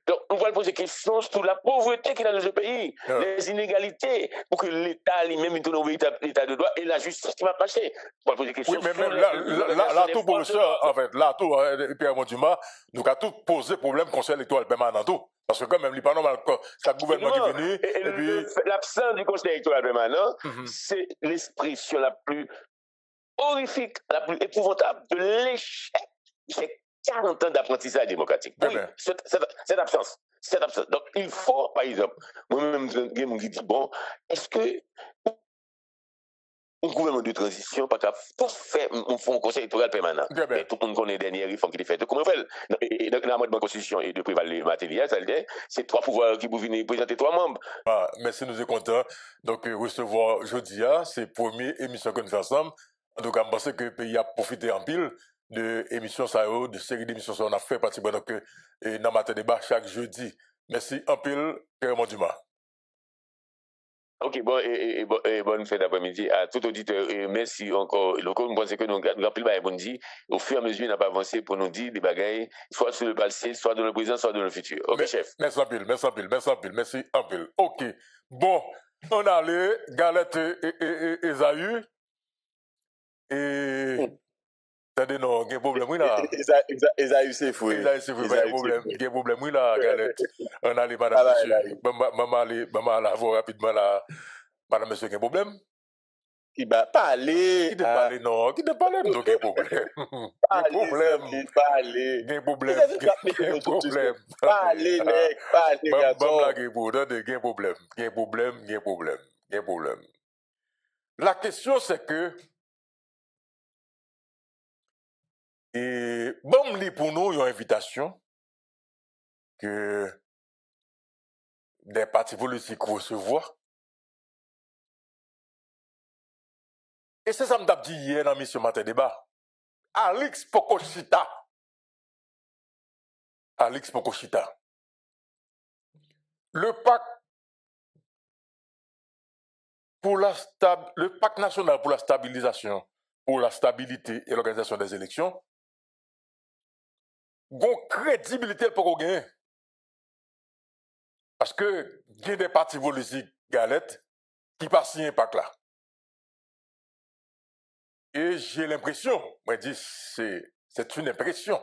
Donc, on va poser des questions sur la pauvreté qu'il y a dans ce pays, les inégalités, pour que l'État lui-même ait un véritable état de droit et la justice qui va passer. On va poser des questions. Oui, mais même là, tout professeur, en fait, là, tout, Pierre Monduma, nous avons tout posé problème conseil électoral permanent, tout. Parce que quand même, il n'est pas normal que chaque gouvernement qui est venu. Et puis l'absence du conseil électoral permanent, c'est l'expression la plus horrifique, la plus épouvantable de l'échec de ces 40 ans d'apprentissage démocratique. Oui, cette absence. Donc, il faut, par exemple, moi-même, je me dis, bon, est-ce que un gouvernement de transition, pas qu'à tout faire un conseil électoral permanent. Et tout le monde connaît dernière réforme qui est faite. Comment on fait? Dans l'amendement de constitution et de prévaloir matériel, c'est 3 pouvoirs qui vous venir présenter 3 membres. Ah, merci, nous sommes contents. Donc, recevoir jeudi, c'est la première émission que nous faisons ensemble. En tout cas, je pense que le pays a profité en pile de l'émission, de série d'émissions qu'on a fait pratiquement dans le matin débat chaque jeudi. Merci en pile, Pierre Monduma. Ok, bon, et bonne fin d'après-midi à tout auditeur. Et merci encore. Le coup, nous pensons que nous avons pris le bon dit. Au fur et à mesure, nous n'avons pas avancé pour nous dire des bagailles, soit sur le passé, soit dans le présent, soit dans le futur. Ok, chef. Merci en pile, merci en pile. Ok, bon, on a allé, Galette et Esaü. Et. Attendez, non, il y a un problème, oui, là. Esaü, c'est fou. Esaü, c'est fou, il y a un problème, oui, là, Galette. On a allé, madame, monsieur. Maman, allez, voir rapidement, là. Madame, monsieur, il y a un problème? Qui va parler. Qui te parle, non, qui te parle, donc il y a un problème. Il y a un problème. Parlez, mec, parlez, il y a un problème. La question, c'est que, et bon, pour nous, il y a une invitation que des partis politiques recevoir. Et c'est ça que je dit hier dans la mission Matin Débat. Alix Pokochita. Le pacte national pour la stabilisation, pour la stabilité et l'organisation des élections, gon crédibilité pour gagner. Parce que il y a des partis politiques Galette qui passent un pacte là. Et j'ai l'impression, moi je dis, c'est une impression,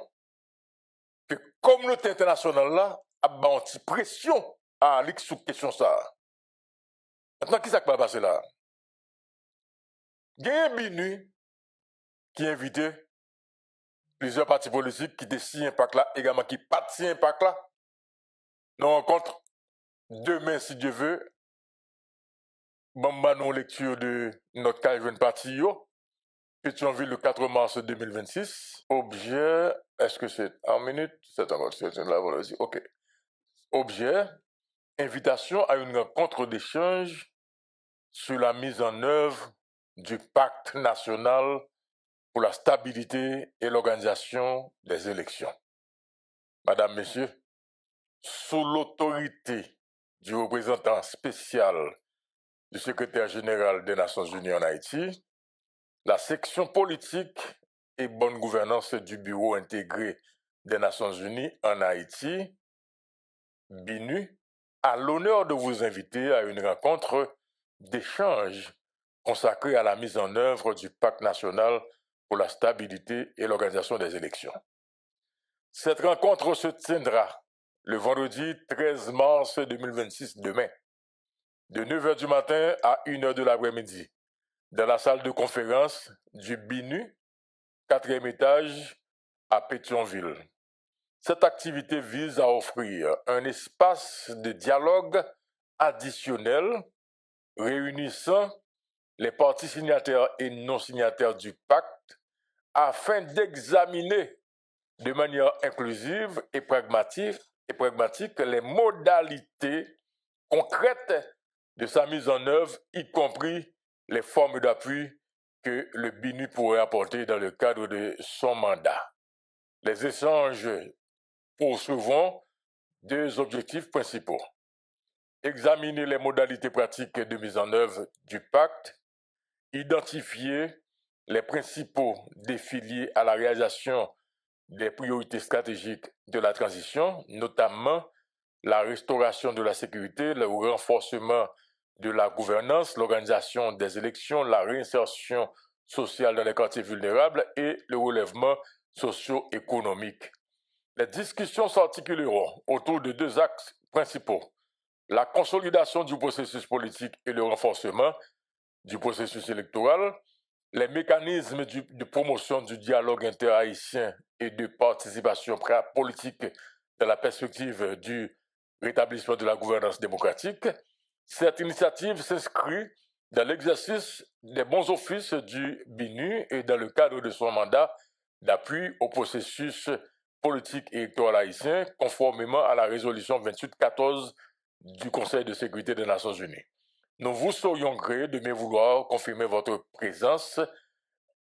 que la communauté internationale là a bâti pression à aller sur la question ça. Maintenant, qui ça va passer là? Il y a un Binu qui a invité plusieurs partis politiques qui décident impact là, également qui participent impact là. Nous rencontrons demain, si Dieu veut, nous lecture de notre cas jeune parti, Pétionville le 4 mars 2026. Objet, est-ce que c'est en minute? C'est encore, c'est là, voilà, ok. Objet, invitation à une rencontre d'échange sur la mise en œuvre du pacte national pour la stabilité et l'organisation des élections. Madame, Messieurs, sous l'autorité du représentant spécial du secrétaire général des Nations Unies en Haïti, la section politique et bonne gouvernance du Bureau intégré des Nations Unies en Haïti, BINU, a l'honneur de vous inviter à une rencontre d'échange consacrée à la mise en œuvre du pacte national pour la stabilité et l'organisation des élections. Cette rencontre se tiendra le vendredi 13 mars 2026 demain, de 9h du matin à 1h de l'après-midi, dans la salle de conférence du BINU, 4e étage à Pétionville. Cette activité vise à offrir un espace de dialogue additionnel réunissant les parties signataires et non signataires du pacte afin d'examiner de manière inclusive et pragmatique les modalités concrètes de sa mise en œuvre, y compris les formes d'appui que le BINU pourrait apporter dans le cadre de son mandat. Les échanges poursuivront deux objectifs principaux. Examiner les modalités pratiques de mise en œuvre du pacte, identifier les principaux défis liés à la réalisation des priorités stratégiques de la transition, notamment la restauration de la sécurité, le renforcement de la gouvernance, l'organisation des élections, la réinsertion sociale dans les quartiers vulnérables et le relèvement socio-économique. Les discussions s'articuleront autour de deux axes principaux: la consolidation du processus politique et le renforcement du processus électoral, les mécanismes de promotion du dialogue interhaïtien et de participation politique dans la perspective du rétablissement de la gouvernance démocratique. Cette initiative s'inscrit dans l'exercice des bons offices du BINU et dans le cadre de son mandat d'appui au processus politique et électoral haïtien, conformément à la résolution 2814 du Conseil de sécurité des Nations Unies. Nous vous serions gré de bien vouloir confirmer votre présence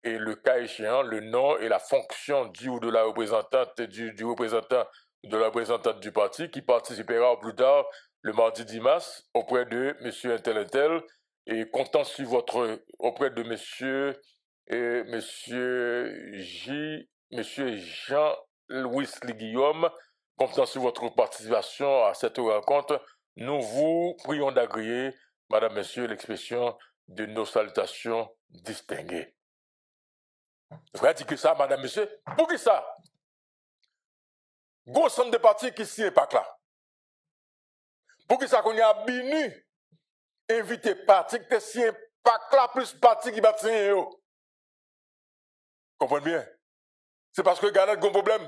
et, le cas échéant, le nom et la fonction du ou de la représentante du représentant de la représentante du parti qui participera au plus tard le mardi 10 mars auprès de M. Intel et comptant sur votre auprès de M. Jean-Louis Guillaume, comptant sur votre participation à cette rencontre, nous vous prions d'agréer, Madame, Monsieur, l'expression de nos salutations distinguées. Vrai dire que ça, Madame, Monsieur, pour qui ça? Gros centre de parti qui signe pas là. Pour qui ça qu'on y a BINU invité parti qui signe pas là plus parti qui va signer yo. Comprenez bien? C'est parce que Galette a un problème.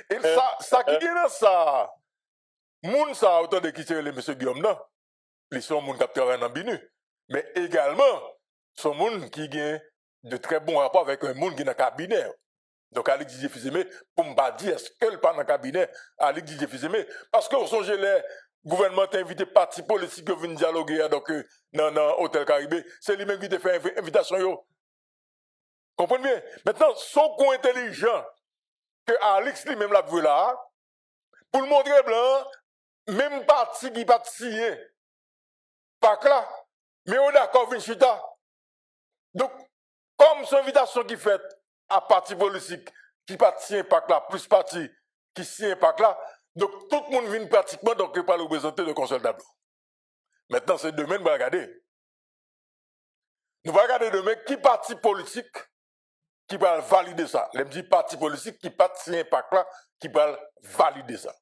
Et ça qui vient dans ça, moun ça autant de qui c'est le monsieur Guillaume non. Ils sont moun qui travaillent dans BINU, mais également sont moun qui gagne de très bons rapports avec un moun qui est dans le cabinet. Donc, Alix Didier Fils-Aimé, pour ne pas dire est-ce qu'elle parle dans le cabinet, Alix Didier Fils-Aimé, parce que vous songez les gouvernements invité partis politiques qui viennent dialoguer donc, dans l'Hôtel Caribé, c'est lui-même qui te fait invitation. Yo. Comprenez bien? Maintenant, son coup intelligent que Alix lui-même l'a vu là, pour le montrer blanc, même parti qui va signer, pas là, mais on est d'accord, Vinchita. Donc, comme son invitation qui fait à parti politique qui participe pas là, plus parti qui signe pas là, donc tout le monde vient pratiquement donc par le représenté de conseil d'abord. Maintenant, c'est demain, on va regarder. nous allons regarder demain qui parti politique qui va valider ça. Je me dis parti politique qui parti impact là, qui va valider ça.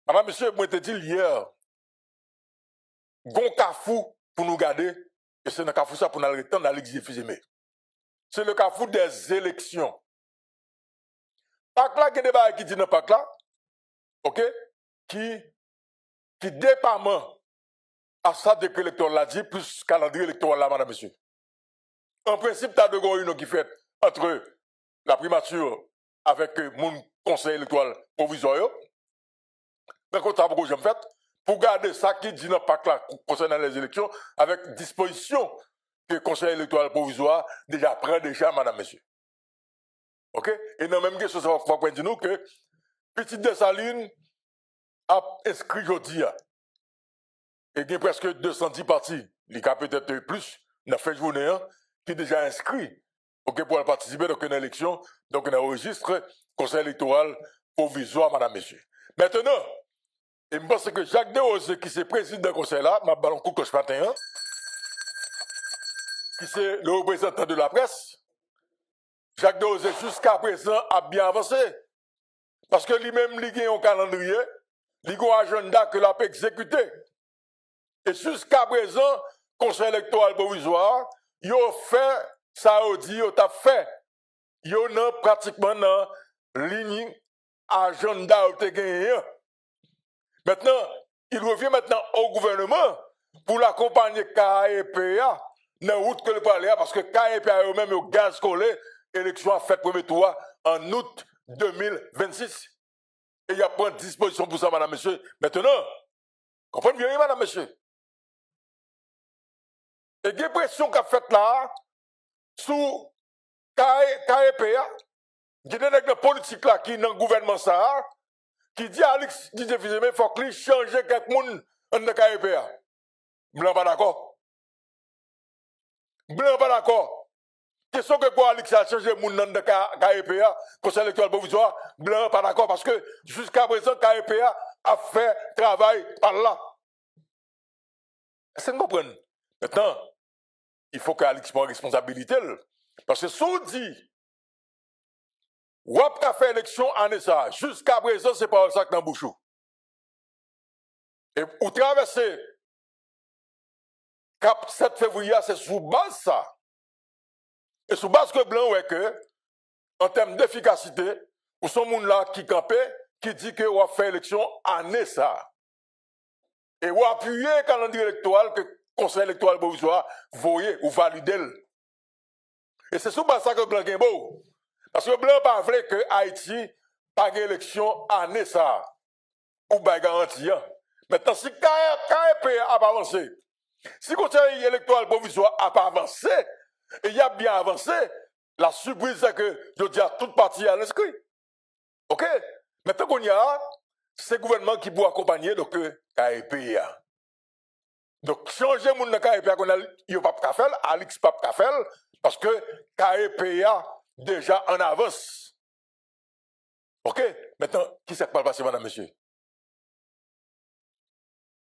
Madame, monsieur, moi, je te dis hier, gon cafou pour nous garder, et c'est un cafou ça pour nous retourner dans l'exécution. C'est le cafou des élections. Pac là, qui débat qui dit dans Pac là, ok, qui dépendamment à ça de que l'électoral l'a dit, plus calendrier électoral là, madame, monsieur. En principe, tu as deux réunions qui fait entre la primature avec mon conseil électoral provisoire. Mais quand tu as fait, pour garder ça qui dit dans le pacte là concernant les élections, avec disposition que le conseil électoral provisoire déjà prend déjà, madame, monsieur. OK? Et dans la même question, ça va dire nous que Petit Dessalines a inscrit aujourd'hui. Et il y a presque 210 partis, il y a peut-être plus, dans la fin de journée, qui est déjà inscrit pour participer à une élection, donc on a un registre conseil électoral provisoire, madame, monsieur. Maintenant, je pense que Jacques Desrosiers, qui est président du conseil là, m'a ballon coup ce matin, qui est le représentant de la presse, Jacques Desrosiers, jusqu'à présent, a bien avancé. Parce que lui-même, il a un calendrier, il a un agenda que l'a peut exécuter. Et jusqu'à présent, le conseil électoral provisoire, il a fait, ça a dit, il a fait. Il a pratiquement dans ligne agenda où tu gagné. Maintenant, il revient maintenant au gouvernement pour l'accompagner KEPA dans la route que le palais parce que KEPA eux-mêmes au gaz collé, élection a fait premier tour en août 2026. Et il y a pas de disposition pour ça, madame, monsieur. Maintenant, comprenez bien, madame, monsieur. Et il y a une pression qu'a faite là, sous KEPA, il y a des politiques là qui dans le gouvernement ça, qui dit à Alex, il faut qu'il change quelques monde dans le KEPA. Blanc pas d'accord. Blanc pas d'accord. Question que pour Alex a changé monde dans le KEPA, conseil électoral provisoire, blanc pas d'accord parce que jusqu'à présent, KEPA a fait travail par là. Est-ce que vous comprenez? Maintenant, il faut qu'Alex prenne responsabilité. Parce que si on dit, Wap a fait élection en ça, jusqu'à présent, c'est pas ça que dans bouchou. Et vous traversez cap 7 février, c'est sous base ça. Et sous base que blanc, ouais que, en termes d'efficacité, ou son monde là qui campait, qui dit que Wap fait élection en ça. Et vous appuyez le calendrier électoral que le conseil électoral provisoire voyez ou validez. Et c'est sous base ça que blanc est beau. Parce que blanc pas vrai que Haïti pas d'élection en ça. Ou pas garantie. Maintenant, si KEP a pas avancé, si le conseil électoral provisoire a pas avancé, et il a bien avancé, la surprise c'est que je dis à toute partie à l'inscrit. OK? Maintenant qu'on y a, c'est le gouvernement qui peut accompagner donc KEP. Donc, changer mon KEP qu'on a, il n'y a pas de faire, Alix pas de faire, parce que KEP déjà en avance. OK? Maintenant, qui s'est pas passé, madame, monsieur?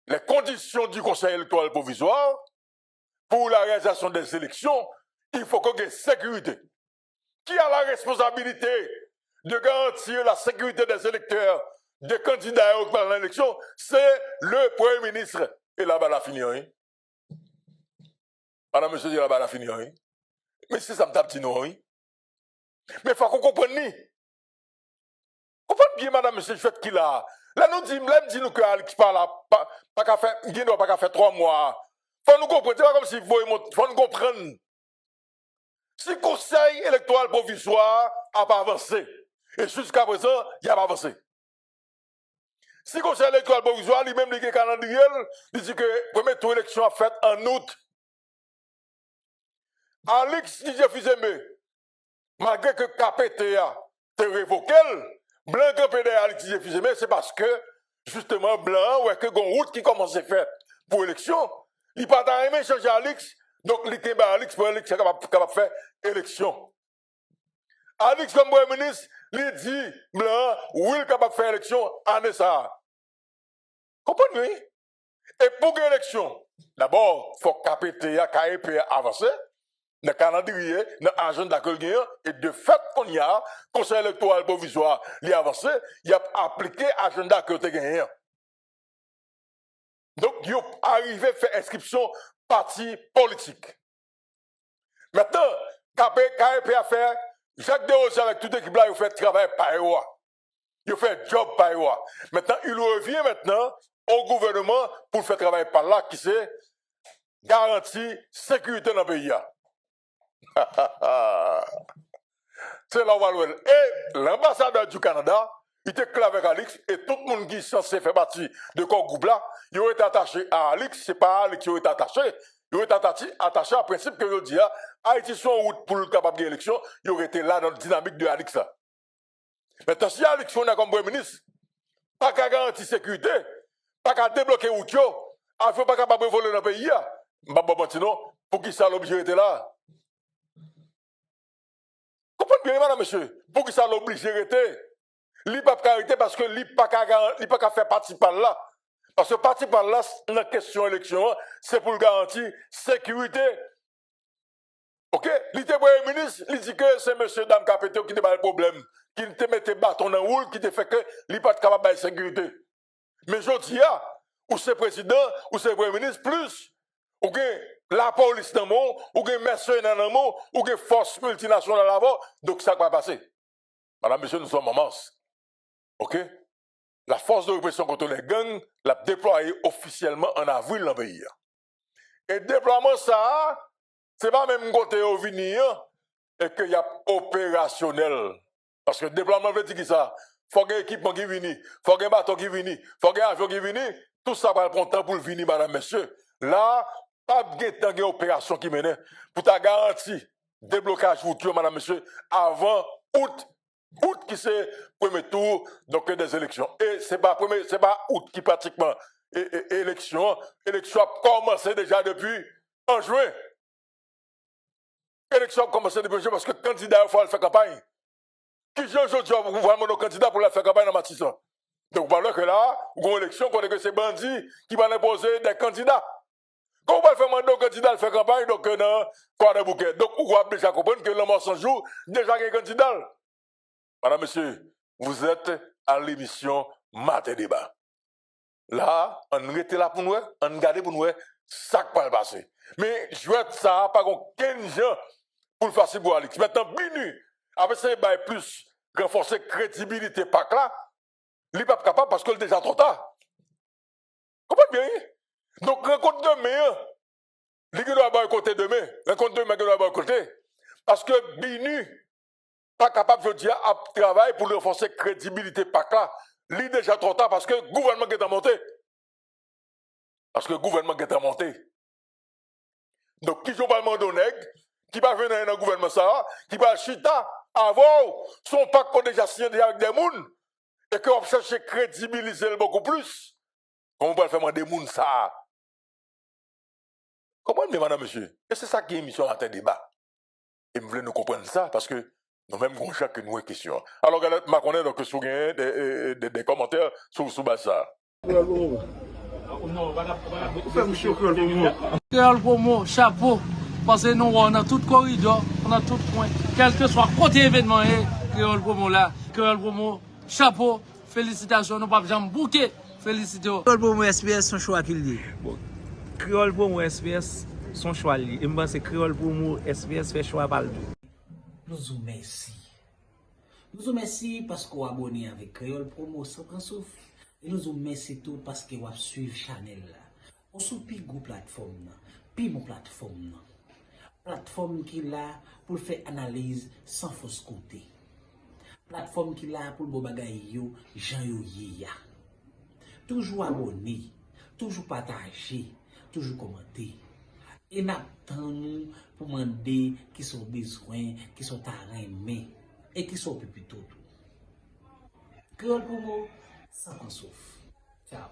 Les conditions du conseil électoral provisoire pour la réalisation des élections, il faut qu'il y ait sécurité. Qui a la responsabilité de garantir la sécurité des électeurs, des candidats au par l'élection? C'est le Premier ministre. Et là-bas, la fini, hein? Madame, monsieur, là-bas, la fini, hein? Mais si ça me tape, dit non, hein? Mais il faut qu'on comprenne. Comprenez bien, madame, monsieur, je fais qu'il a. Là, nous disons que Alex parle, pas qu'à faire, il doit pas faire 3 mois. Faut nous comprendre, c'est pas comme si vous faut nous comprendre. Si le conseil électoral provisoire n'a pas avancé, et jusqu'à présent, il n'a pas avancé. Si le conseil électoral provisoire, lui-même, il a un calendrier, il dit que la première tour élection a fait en août. Alex dit Fizemé, malgré que KPTA te révoqué, Blanc campé Alex dit Fizemé, c'est parce que, justement, Blanc, ouais, que une route qui commence à faire pour l'élection, il n'a pas aimé changer Alex, donc il était Alex pour Alex capable de faire élection. Alex, comme Premier ministre, il dit, Blanc, oui, il est capable de faire élection en ça. Comprenez? Et pour l'élection, D'abord, il faut KPTA, KEP avancer. Dans le calendrier, dans l'agenda que gagnant, et de fait, qu'on y a, conseil électoral provisoire, il a avancé, il a appliqué l'agenda que tu gagné. Donc, il est arrivé à faire inscription parti politique. Maintenant, KEP a fait, Jacques Desrosiers avec toute l'équipe là, il fait travail par eux. Il fait job par eux. Maintenant, il revient maintenant au gouvernement pour faire travail par là, qui c'est garantir sécurité dans le pays. C'est là où on va le. Et l'ambassadeur du Canada, il était clair avec Alix, et tout le monde qui est censé faire partie de ce groupe là, il aurait été attaché à Alix, c'est pas Alix qui aurait été attaché, il aurait été attaché à principe que je dis, Haïti soit en route pour le capable de l'élection, il aurait été là dans la dynamique de Alix. Maintenant, si Alix on a comme premier ministre, pas qu'à garantir sécurité, pas qu'à débloquer route, afin pas capable de voler dans le pays, pour qui ça l'obligé était là? Comprenez bien, madame, monsieur, pour qui ça l'obligé était? Li pas arrêter parce que li pas qu'à faire partie par là. Parce que partie par là, dans la question élection, c'est pour garantir sécurité. Ok? Li te premier ministre, li dit que c'est monsieur dame Capéto qui te bat le problème, qui te mette bâton dans le roule, qui te fait que li pas capable de sécurité. Mais je dis, ou c'est président, ou c'est premier ministre, plus, ok, la police dans le monde, ou que mercenaires dans le monde, ou que force multinationale là-bas, donc ça va passer. Madame, monsieur, nous sommes en mars. Ok? La force de répression contre les gangs l'a déployée officiellement en avril dans le pays. Et le déploiement, ça, c'est pas même côté au venir et qu'il y a opérationnel. Parce que le déploiement veut dire que ça, il faut qu'il y ait un équipement qui vienne, il faut qu'il y ait un bateau qui vienne, il faut qu'il y ait un avion qui vienne, tout ça va prendre temps pour venir, madame, monsieur. Là, pas de temps d'opération qui mène pour ta garantie déblocage routier, madame, monsieur, avant août. Août qui c'est le premier tour donc des élections. Et c'est pas août qui pratiquement élection a commencé déjà depuis en juin. Élection a commencé depuis en juin parce que le candidat il faut faire campagne. Qui j'ai aujourd'hui vraiment nos candidats pour faire campagne dans Matissan. Donc vous parlez que là, vous avez une élection qu'on est que c'est bandits qui va imposer des candidats. Quand on va faire mandat aux candidats de faire campagne, donc dans quoi de bouquet. Donc vous avez déjà compris que le mois 100 jours, déjà il y a un candidat. Madame, monsieur, vous êtes à l'émission Matin Débat. Là, on était là pour nous, on regarde pour nous, ça qui va le passer. Mais je veux ça, pas aucun gens pour le faire pour Alix. Maintenant, Binu, avec ça, il va plus renforcer la crédibilité, pas là, il n'est pas capable parce que déjà trop tard. Comprenez bien? Donc, rencontre demain, il doit avoir un côté demain, rencontre demain, il doit avoir un côté. Parce que Binu, pas capable de dire à travail pour renforcer la crédibilité pas là. L'idée déjà trop tard parce que le gouvernement est monté. Parce que le gouvernement est monté. Donc, qui sont pas le qui va venir dans le gouvernement ça, qui va chita avant son pacte qu'on déjà signé avec des gens et qu'on cherche à crédibiliser beaucoup plus. Comment on va faire des gens ça? Comprenez, madame, monsieur? Et c'est ça qui est émission à débat. Et vous voulez nous comprendre ça parce que nous-mêmes, nous chaque nous question. Alors, Galette, je connais donc sur des commentaires sur ça. Créole Promo, chapeau. Parce que nous, on a tout corridor, on a tout point. Quel que soit côté événement, Créole Promo là. Créole Promo, chapeau. Félicitations, nous pas jamais bouquet. Félicitations. Créole Promo SPS, son choix qu'il dit. Créole Promo SPS, son choix. Et moi, c'est Créole Promo SPS fait choix par le tout. Nous vous remercions. Nous vous remercions parce que vous abonnez avec Créole Promo sans prendre souffle. Et nous vous remercions tout parce que vous suivez la chaîne. On sous plus de plateforme. Puis mon plateforme. Plateforme qui est là pour faire analyse sans fausse côté. Plateforme qui est là pour le bagay yo, Jean yo ya. Toujours abonné, toujours partager, toujours commenter. Et n'attendons pour demander qui sont besoins, qui sont aimés et qui sont plus tout. Créole Promo, sans qu'on souffre. Ciao.